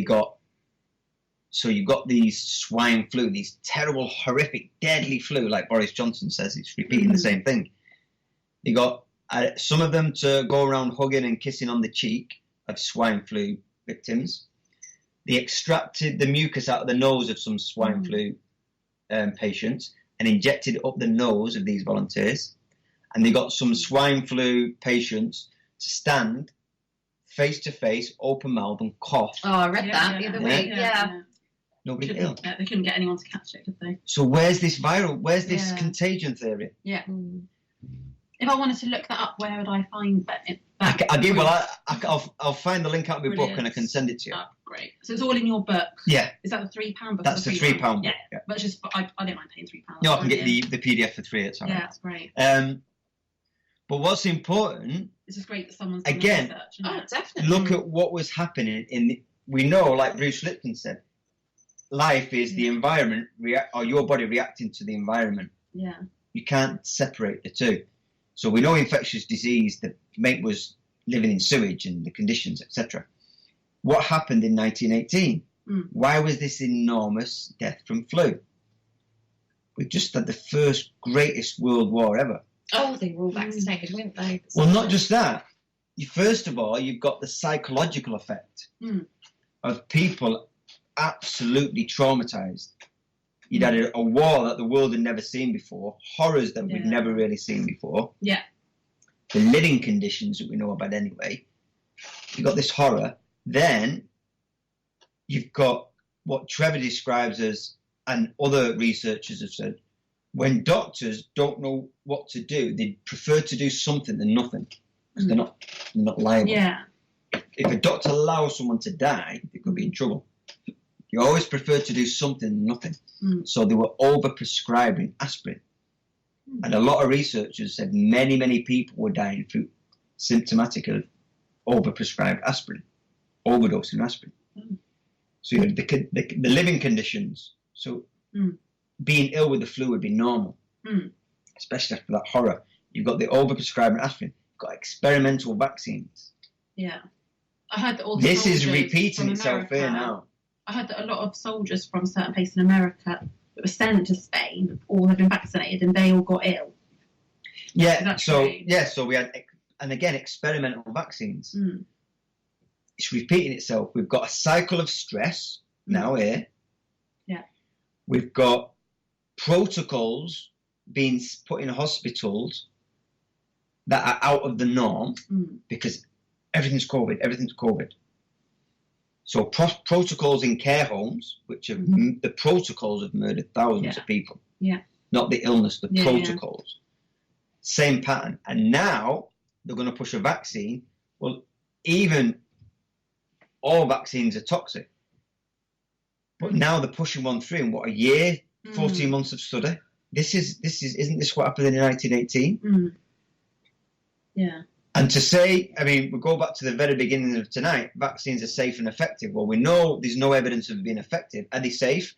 So you got these swine flu, these terrible, horrific, deadly flu, like Boris Johnson says. It's repeating the same thing. They got some of them to go around hugging and kissing on the cheek of swine flu victims. They extracted the mucus out of the nose of some swine flu patients and injected it up the nose of these volunteers. And they got some swine flu patients to stand face to face, open mouth, and cough. Oh, I read that the other week. Yeah. Nobody ill. They couldn't get anyone to catch it, could they? So where's this contagion theory? Yeah. If I wanted to look that up, where would I find that? I'll find the link out of my book and I can send it to you. Oh, great. So it's all in your book? Yeah. Is that the £3 book? That's the £3 book. Yeah. But it's just, I don't mind paying £3. No, I can get the PDF for £3. It's all right. Yeah, that's great. But what's important? It's just great that someone's done again. Research, oh, definitely. Look at what was happening we know, like Bruce Lipton said, life is the environment or your body reacting to the environment. Yeah. You can't separate the two. So we know infectious disease, the mate was living in sewage and the conditions, etc. What happened in 1918? Why was this enormous death from flu? We just had the first greatest world war ever. Oh, they were all vaccinated, weren't they? Well, not just that. First of all, you've got the psychological effect of people absolutely traumatized. You'd had a war that the world had never seen before, horrors that we'd never really seen before. Yeah. The living conditions that we know about anyway. You've got this horror. Then you've got what Trevor describes as, and other researchers have said, when doctors don't know what to do, they prefer to do something than nothing because they're not liable. Yeah. If a doctor allows someone to die, they could be in trouble. You always prefer to do something than nothing. So they were over-prescribing aspirin. And a lot of researchers said many, many people were dying through symptomatic of over-prescribed aspirin, overdosing aspirin. So you had the living conditions. So being ill with the flu would be normal, especially after that horror. You've got the over-prescribing aspirin. You've got experimental vaccines. Yeah. I heard that all the This is soldiers repeating from itself America, here now. I heard that a lot of soldiers from certain places in America that were sent to Spain all had been vaccinated and they all got ill. Yeah, so we had, and again, experimental vaccines. It's repeating itself. We've got a cycle of stress now here. Yeah. We've got protocols being put in hospitals that are out of the norm because everything's COVID. So protocols in care homes, which have the protocols have murdered thousands of people. Yeah. Not the illness, the protocols. Same pattern. And now they're going to push a vaccine. Well, even all vaccines are toxic. But now they're pushing one through in a year, 14 months of study. Isn't this what happened in 1918? Yeah. And to say, we go back to the very beginning of tonight, vaccines are safe and effective. Well, we know there's no evidence of being effective. Are they safe?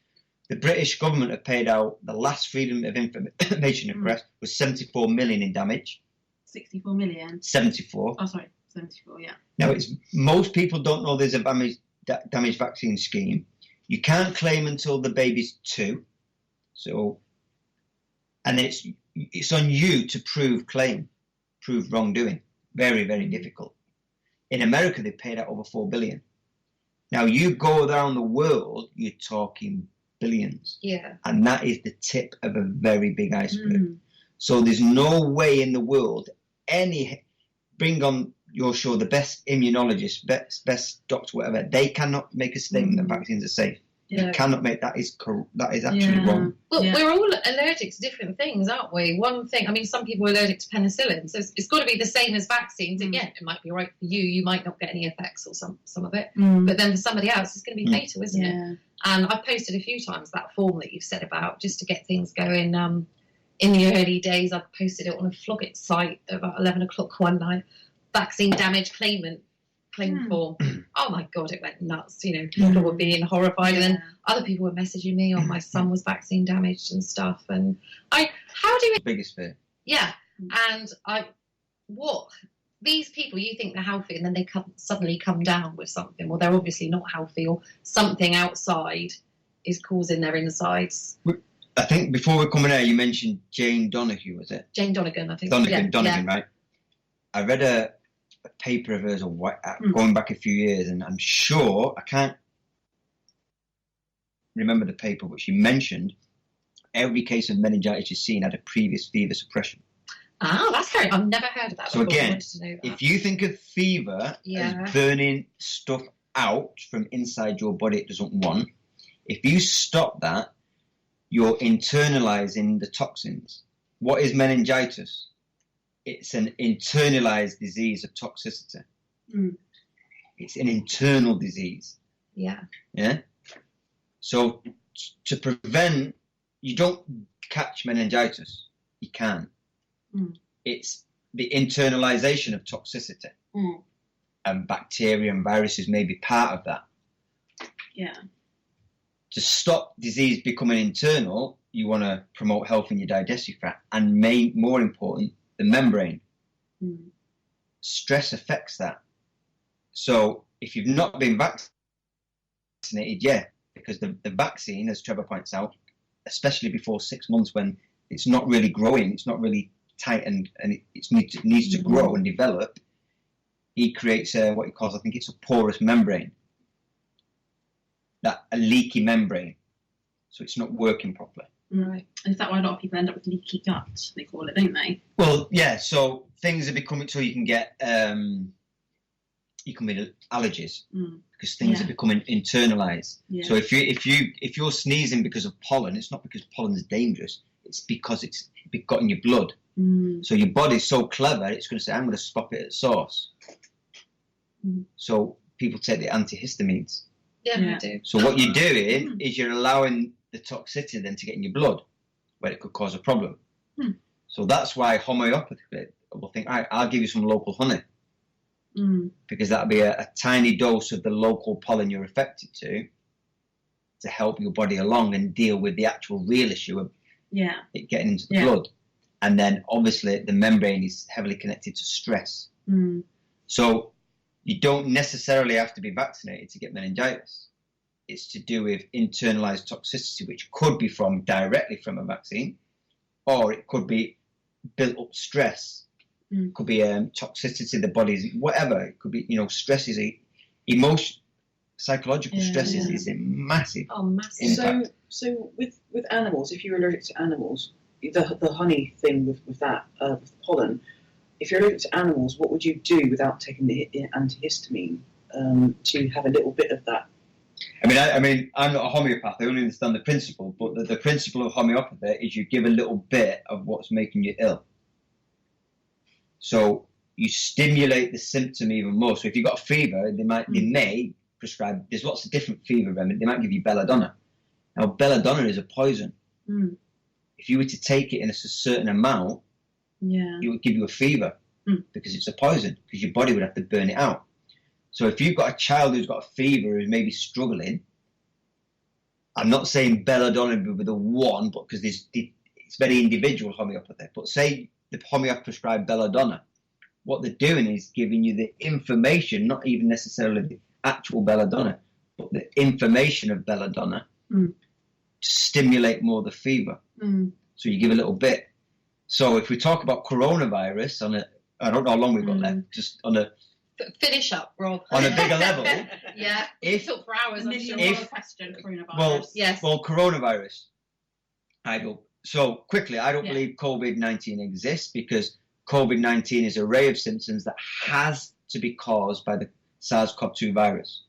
The British government have paid out, the last Freedom of Information request was 74 million in damage. 64 million? 74. Oh, sorry, 74, yeah. Now, most people don't know there's a damage vaccine scheme. You can't claim until the baby's 2. So, and then it's on you to prove wrongdoing. Very, very difficult. In America, they paid out over 4 billion. Now, you go around the world, you're talking billions. Yeah. And that is the tip of a very big iceberg. So there's no way in the world bring on your show the best immunologist, best doctor, whatever. They cannot make a statement that vaccines are safe. Yeah. You cannot make that is actually wrong. Well, we're all allergic to different things, aren't we? One thing, some people are allergic to penicillin, so it's got to be the same as vaccines. Again, it might be right for you. You might not get any effects or some of it, but then for somebody else, it's going to be fatal, isn't it? And I've posted a few times that form that you've said about just to get things going. In the early days, I posted it on a Flogit site at about 11 o'clock one night. Vaccine damage claim form. Oh my God, it went nuts. People were being horrified, and then other people were messaging me, my son was vaccine damaged and stuff. And how do you? Biggest fear. Yeah, and what these people, you think they're healthy and then they suddenly come down with something. Well, they're obviously not healthy, or something outside is causing their insides. I think before we're coming out, you mentioned Jane Donoghue, was it? Jane Donegan, I think. Donegan, right? I read a paper of hers going back a few years, and I'm sure, I can't remember the paper, but she mentioned every case of meningitis she's seen had a previous fever suppression. Ah, that's very. I've never heard of that. So before. again, I wanted to know that. if you think of fever as burning stuff out from inside your body it doesn't want, if you stop that, you're internalizing the toxins. What is meningitis? It's an internalized disease of toxicity. It's an internal disease. Yeah. So to prevent, you don't catch meningitis. You can. It's the internalization of toxicity. And bacteria and viruses may be part of that. Yeah. To stop disease becoming internal, you want to promote health in your digestive tract, and more important, the membrane. Stress affects that. So if you've not been vaccinated, because the vaccine, as Trevor points out, especially before 6 months when it's not really growing, it's not really tight, and it needs to grow and develop, he creates what he calls, I think it's a porous membrane. A leaky membrane, so it's not working properly. Right. Is that why a lot of people end up with leaky gut, they call it, don't they? Well, yeah, so things are becoming, so you can get allergies because things are becoming internalized. So if you're sneezing because of pollen, it's not because pollen is dangerous, it's because it's got in your blood. So your body's so clever, it's going to say, I'm going to stop it at source. So people take the antihistamines. Yeah, I do. So what you're doing is you're allowing the toxicity then to get in your blood, where it could cause a problem. So that's why homeopathy will think, all right, I'll give you some local honey, because that'll be a tiny dose of the local pollen you're affected to help your body along and deal with the actual real issue of it getting into the blood. And then obviously the membrane is heavily connected to stress. So you don't necessarily have to be vaccinated to get meningitis. It's to do with internalized toxicity, which could be directly from a vaccine, or it could be built up stress. It could be toxicity, the body's, whatever. It could be, stress is psychological stress is a massive impact. So with animals, if you're allergic to animals, the honey thing with that, with pollen, if you're allergic to animals, what would you do without taking the antihistamine to have a little bit of that? I mean, I'm not a homeopath. I only understand the principle, but the principle of homeopathy is you give a little bit of what's making you ill. So you stimulate the symptom even more. So if you've got a fever, they may prescribe. There's lots of different fever remedies. They might give you belladonna. Now, belladonna is a poison. If you were to take it in a certain amount, it would give you a fever because it's a poison, because your body would have to burn it out. So if you've got a child who's got a fever, who's maybe struggling, I'm not saying belladonna would be the one, but because it's very individual homeopathy. But say the homeopath prescribed belladonna, what they're doing is giving you the information, not even necessarily the actual belladonna, but the information of belladonna to stimulate more the fever. So you give a little bit. So if we talk about coronavirus I don't know how long we've got left, just on a finish up, Rob. On a bigger level. It took for hours. Question, coronavirus. Well, coronavirus. So quickly, I don't believe COVID-19 exists, because COVID-19 is an array of symptoms that has to be caused by the SARS-CoV-2 virus.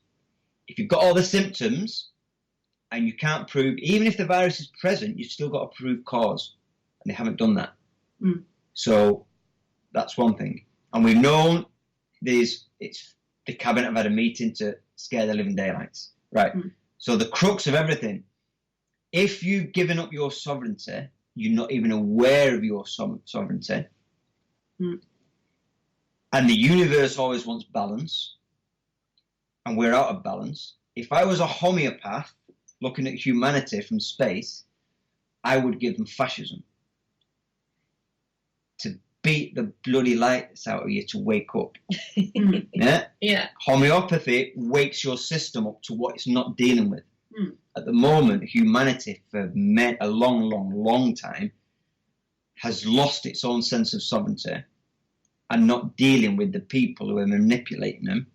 If you've got all the symptoms and you can't prove, even if the virus is present, you've still got to prove cause, and they haven't done that. So that's one thing. And we've known the cabinet have had a meeting to scare the living daylights, right? So the crux of everything, if you've given up your sovereignty, you're not even aware of your sovereignty. And the universe always wants balance, and we're out of balance. If I was a homeopath looking at humanity from space, I would give them fascism beat the bloody lights out of you to wake up. Yeah? Yeah. Homeopathy wakes your system up to what it's not dealing with. At the moment, humanity, for a long, long, long time, has lost its own sense of sovereignty and not dealing with the people who are manipulating them.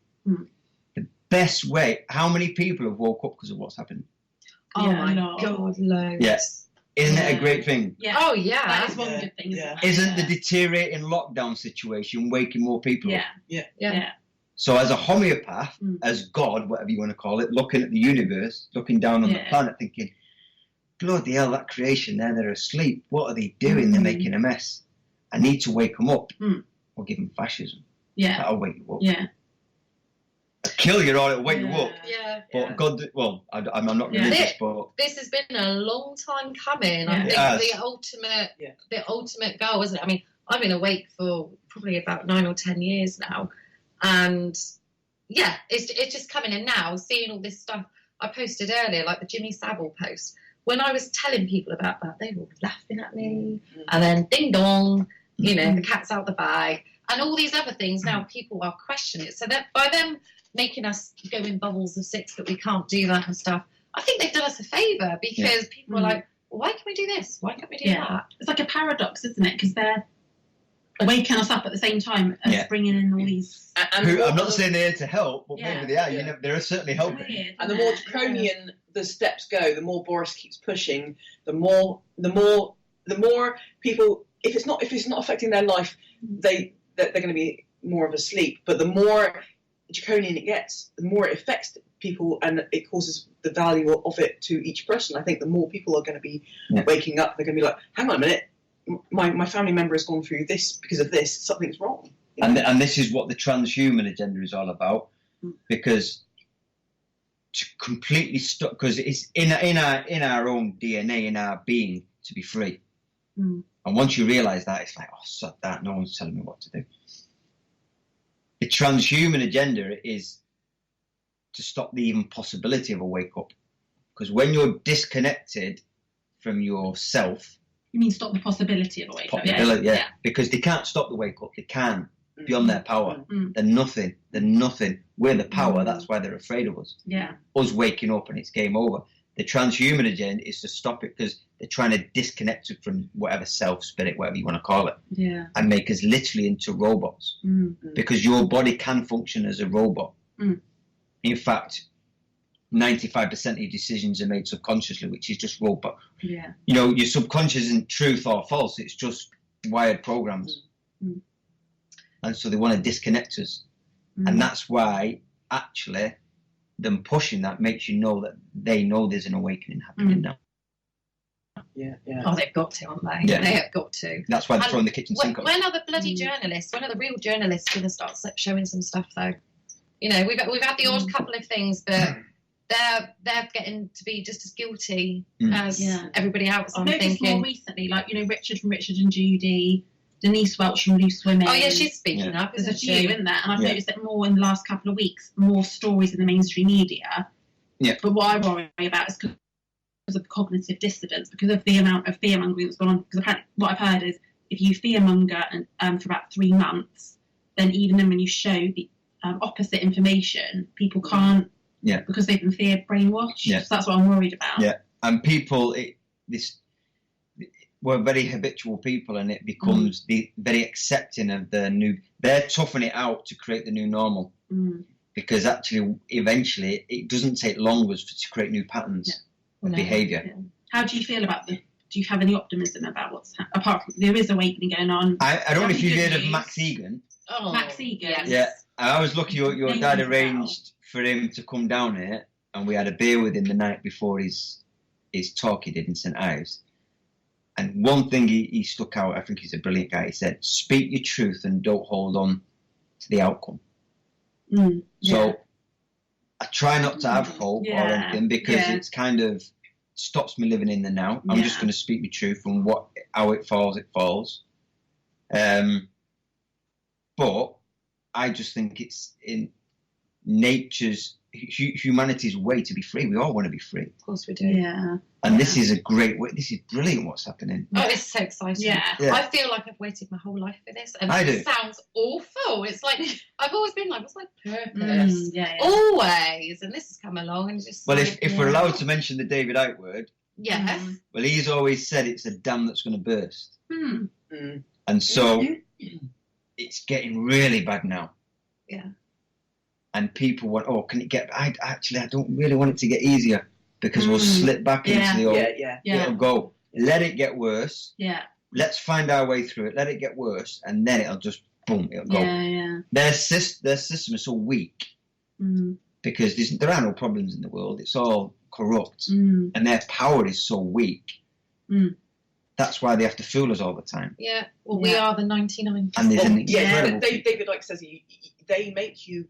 The best way, how many people have woke up because of what's happened? Oh my God, loads. Yes. Isn't it a great thing? Yeah. Oh yeah. That is one good thing. Isn't the deteriorating lockdown situation waking more people up? Yeah. So as a homeopath, as God, whatever you want to call it, looking at the universe, looking down on the planet, thinking, bloody hell, that creation there, they're asleep. What are they doing? They're making a mess. I need to wake them up. Or give them fascism. Yeah. That'll wake you up. Yeah. I'll kill you or it'll wake you up. Yeah. But God, well, I'm not religious, but this has been a long time coming. I think the ultimate goal, isn't it? I mean, I've been awake for probably about 9 or 10 years now, and yeah, it's just coming in now. Seeing all this stuff I posted earlier, like the Jimmy Savile post. When I was telling people about that, they were laughing at me, and then ding dong, you know, the cat's out the bag, and all these other things. Now people are questioning it, so that by them making us go in bubbles of 6 that we can't do that and stuff, I think they've done us a favour, because people are like, well, why can we do this? Why can't we do that? It's like a paradox, isn't it? Because they're waking us up at the same time as bringing in all these. I'm not saying they're here to help, but maybe they are. You know, they're certainly helping. Weird, and the more draconian the steps go, the more Boris keeps pushing. The more people, if it's not affecting their life, they're going to be more of a sleep. But the more draconian it gets, the more it affects people, and it causes the value of it to each person. I think the more people are going to be waking up, they're going to be like, hang on a minute, my family member has gone through this because of this, something's wrong. And this is what the transhuman agenda is all about, because to completely stop, because it's in our own DNA, in our being, to be free. And once you realise that, it's like, oh, sod that, no one's telling me what to do. The transhuman agenda is to stop the even possibility of a wake up. Because when you're disconnected from yourself... You mean stop the possibility of a wake up? Yeah. Because they can't stop the wake up. They can, beyond their power. They're nothing. We're the power. That's why they're afraid of us. Yeah. Us waking up and it's game over. The transhuman agenda is to stop it, because they're trying to disconnect it from whatever self, spirit, whatever you want to call it, and make us literally into robots. Because your body can function as a robot. In fact, 95% of your decisions are made subconsciously, which is just robot. Yeah. You know, your subconscious isn't truth or false. It's just wired programs. And so they want to disconnect us. And that's why, actually, them pushing that makes you know that they know there's an awakening happening now. Yeah. Oh, they've got to, aren't they? Yeah. They have got to. That's why they're throwing the kitchen sink on. When are the bloody journalists? When are the real journalists going to start showing some stuff, though? You know, we've had the odd couple of things, but they're getting to be just as guilty as everybody else. I've noticed more recently, like, you know, Richard from Richard and Judy, Denise Welch from Loose Women. Oh yeah, she's speaking up. There's a few, isn't there? And I've noticed it more in the last couple of weeks, more stories in the mainstream media. Yeah. But what I worry about is because of cognitive dissonance, because of the amount of fear mongering that's gone on. Because apparently, what I've heard is, if you fear monger for about 3 months, then even then when you show the opposite information, people can't. Yeah. Because they've been fear brainwashed. Yeah. So that's what I'm worried about. Yeah. And people, we're very habitual people, and it becomes very accepting of the new. They're toughing it out to create the new normal, because actually, eventually, it doesn't take long to create new patterns of behaviour. Yeah. How do you feel about do you have any optimism about what's apart from there is awakening going on? I don't know if you've heard of Max Egan. Oh, Max Egan. Yes. Yeah, I was lucky. Your dad arranged for him to come down here, and we had a beer with him the night before his talk he did in St Ives. And one thing he stuck out, I think he's a brilliant guy, he said, speak your truth and don't hold on to the outcome. So I try not to have hope or anything, because it's kind of stops me living in the now. I'm just going to speak my truth, and how it falls, it falls. But I just think it's in nature's humanity's way to be free. We all want to be free. Of course we do. Yeah. And this is a great way. This is brilliant what's happening. Oh, it's so exciting. Yeah. I feel like I've waited my whole life for this. And I do. it sounds awful. It's like, I've always been like, what's my purpose? Yeah. Always. And this has come along and it's just Well, like, if we're allowed to mention the David Icke word, yeah. well, he's always said it's a dam that's going to burst. Mm. And so it's getting really bad now. Yeah. And people want, oh, can it get, I don't really want it to get easier because we'll slip back into the old, Yeah. it'll go, let it get worse. Yeah. Let's find our way through it. Let it get worse. And then it'll just, boom, it'll go. Yeah. Their system is so weak because there are no problems in the world. It's all corrupt. And their power is so weak. That's why they have to fool us all the time. Yeah. Well, we are the 99%. And there's an Yeah, incredible David Icke says they make you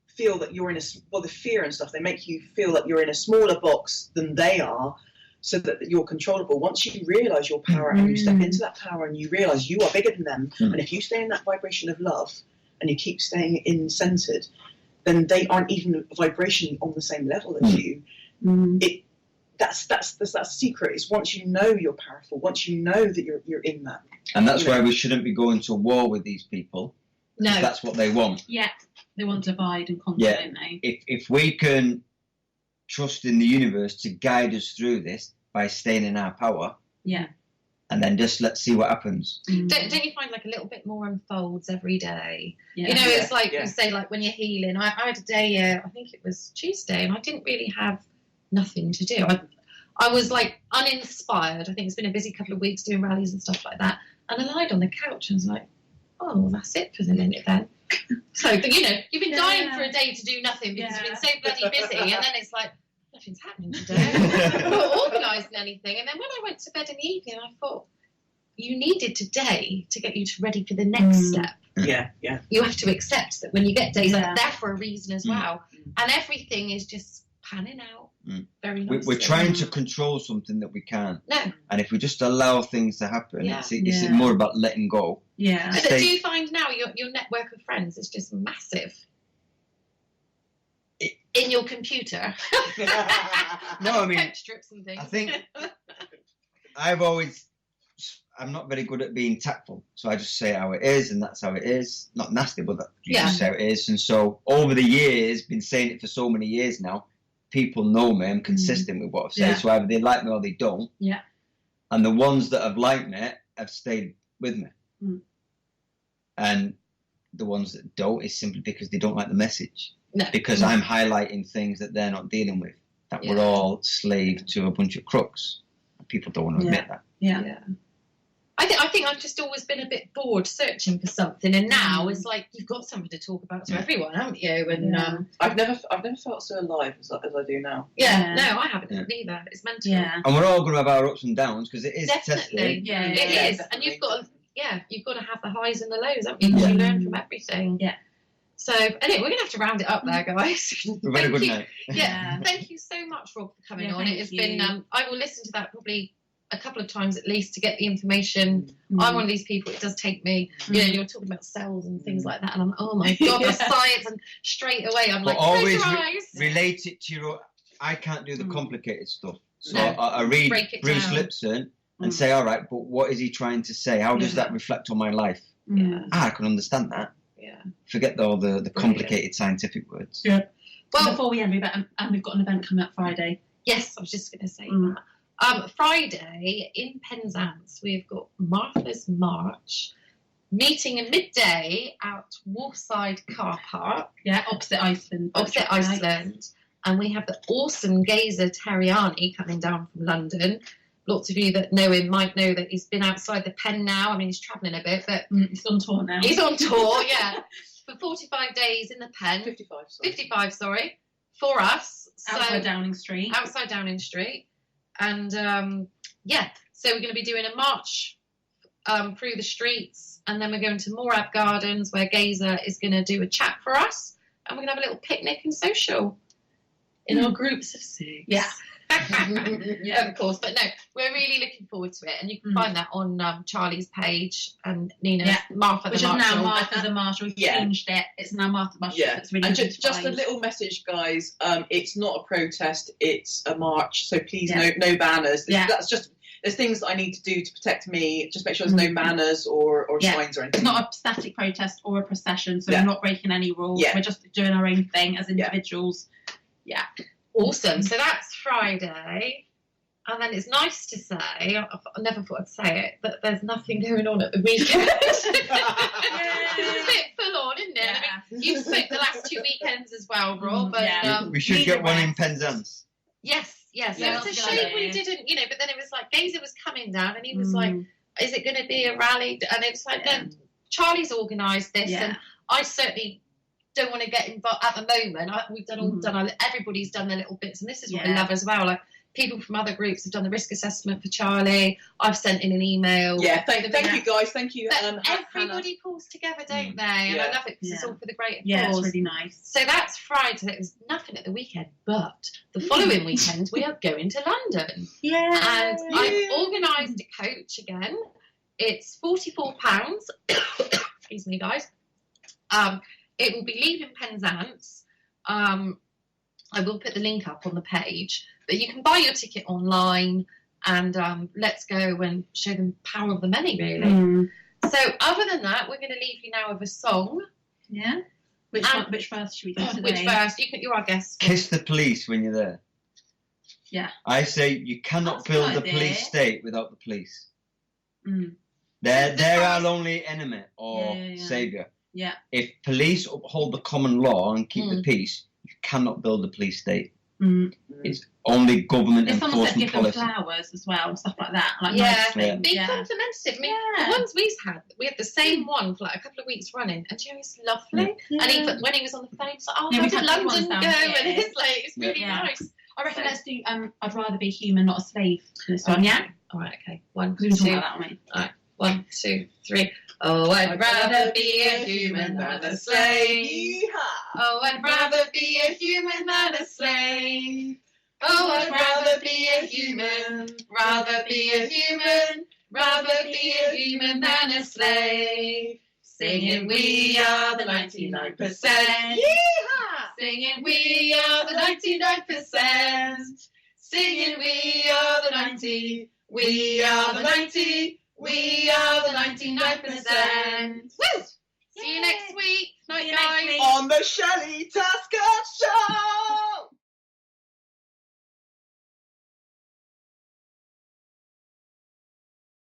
feel that you're in the fear and stuff, they make you feel that you're in a smaller box than they are so that you're controllable. Once you realise your power and you step into that power and you realise you are bigger than them, and if you stay in that vibration of love and you keep staying in-centred, then they aren't even a vibration on the same level as you. That's the secret, is once you know you're powerful, once you know that you're in that. And that's why we shouldn't be going to war with these people. No. That's what they want. Yeah. They want to divide and conquer, don't they? If we can trust in the universe to guide us through this by staying in our power, and then just let's see what happens. Don't you find like a little bit more unfolds every day? Yeah. You know, it's like you say, like when you're healing. I had a day, I think it was Tuesday, and I didn't really have nothing to do. I was like uninspired. I think it's been a busy couple of weeks doing rallies and stuff like that. And I lied on the couch and was like, oh, well, that's it for the minute then. So, you know, you've been dying for a day to do nothing because you've been so bloody busy, and then it's like, nothing's happening today. I'm not organising anything. And then when I went to bed in the evening, I thought, you needed today to get you ready for the next step. Yeah. You have to accept that when you get days like there for a reason as well. And everything is just panning out very nicely. We're trying to control something that we can't. No. And if we just allow things to happen, it's Yeah. more about letting go. Yeah. But do you find now your network of friends is just massive? In your computer? No, I mean, Coach strips and things. I think I'm not very good at being tactful. So I just say how it is, and that's how it is. Not nasty, but just how it is. And so over the years, been saying it for so many years now, people know me. I'm consistent with what I've said. Yeah. So either they like me or they don't. Yeah. And the ones that have liked me have stayed with me. And the ones that don't is simply because they don't like the message. No. Because I'm highlighting things that they're not dealing with. That we're all slave to a bunch of crooks. People don't want to admit that. Yeah. I think I've just always been a bit bored searching for something, and now it's like you've got something to talk about to everyone, haven't you? And I've never felt so alive as I do now. no, I haven't either. It's mental. Yeah. And we're all going to have our ups and downs because it is Definitely. testing. Yeah. It is, definitely. and you've got to have the highs and the lows, haven't you? Because you learn from everything. Yeah. So anyway, we're gonna have to round it up there, guys. We've had a good you. night. Yeah, thank you so much, Rob, for coming on. It has thank been. I will listen to that probably a couple of times at least to get the information. I'm one of these people. It does take me. You know, you're talking about cells and things like that, and I'm oh my god, the science, and straight away I'm But like, always close your eyes. relate it to your. I can't do the complicated stuff. So No. I read Break it Bruce down. Lipson and say, all right, but what is he trying to say? How does that reflect on my life? Yeah. I can understand that. Yeah. Forget all the complicated scientific words. Yeah. Well, Before we end, we've got an event coming up Friday. yes, I was just going to say that. Friday in Penzance, we've got Martha's March, meeting at midday at Wolfside Car Park. Yeah, opposite Iceland. Opposite Iceland. And we have the awesome Gazer Terriani coming down from London. Lots of you that know him might know that he's been outside the pen now. I mean, he's travelling a bit, but He's on tour now. he's on tour, for 45 days in the pen. 55. 55, sorry, for us. Outside Downing Street. Outside Downing Street. And, so we're going to be doing a march through the streets, and then we're going to Morab Gardens, where Gazer is going to do a chat for us, and we're going to have a little picnic and social in our groups of 6. Yeah. Of course, but no, we're really looking forward to it, and you can find that on Charlie's page and Nina's Martha Which the Marshal. is now Martha the Marshal. We've changed it. It's now Martha the Marshal. Yeah, It's really and good just a vibes. little message, guys. It's not a protest; it's a march. So please, Yeah. no banners. Yeah. That's just. There's things that I need to do to protect me. Just make sure there's no banners or Yeah. signs or anything. It's not a static protest or a procession, so Yeah. we're not breaking any rules. Yeah. We're just doing our own thing as individuals. Yeah. Awesome. So that's Friday. And then it's nice to say, I never thought I'd say it, that there's nothing going on at the weekend. It's a bit full on, isn't it? Yeah. I mean, you've spent the last 2 weekends as well, Rob. But, Yeah. We should get one in Penzance. Yes. So Yeah, it's a that's a good shame we idea. didn't, but then it was like, Gazer was coming down and he was like, is it going to be a rally? And it's like, no, Charlie's organised this and I certainly don't want to get involved at the moment. We've done everybody's done their little bits, and this is what I love as well. Like, people from other groups have done the risk assessment for Charlie. I've sent in an email. Yeah, thank you guys. Thank you. But everybody pulls together, don't they? And I love it because it's all for the greater Yeah, cause. it's really nice. So that's Friday. There's nothing at the weekend, but the following weekend we are going to London. Yeah. And I've organised a coach again. It's £44. Excuse me, guys. It will be leaving Penzance. I will put the link up on the page, but you can buy your ticket online and let's go and show them power of the many, really. So other than that, we're going to leave you now with a song. Yeah. Which first should we do today? Which first? You're our guest. Kiss the police when you're there. Yeah. I say you cannot That's a build good a idea. police state without the police. Mm. They're our only enemy or saviour. Yeah. If police uphold the common law and keep the peace, you cannot build a police state. It's only government If someone said enforcement give them policy. flowers as well and stuff like that. Like Yeah. nice things. Be Yeah. complimentary. I mean, the ones we had the same one for like a couple of weeks running, and Jerry's lovely. Yeah. And when he was on the phone, he's like, "Oh, Yeah, where we've did had good ones London go?" down here. And it's like, it's really Yeah. nice. I reckon let's do I'd rather be human, not a slave for this one, yeah? All right, okay. 1, Because we were talking 2, about that, aren't we? 1, 2, 3. Oh, I'd rather be a human than a slave. Oh, I'd rather be a human than a slave. Oh, I'd rather be a human, rather be a human, rather be a human than a slave. Singing we are the 99%. Singing we are the 99%. Singing we are the 90. We are the 90. We are the 99%. Woo! See you next week. Night, guys. On the Shelley Tasker Show.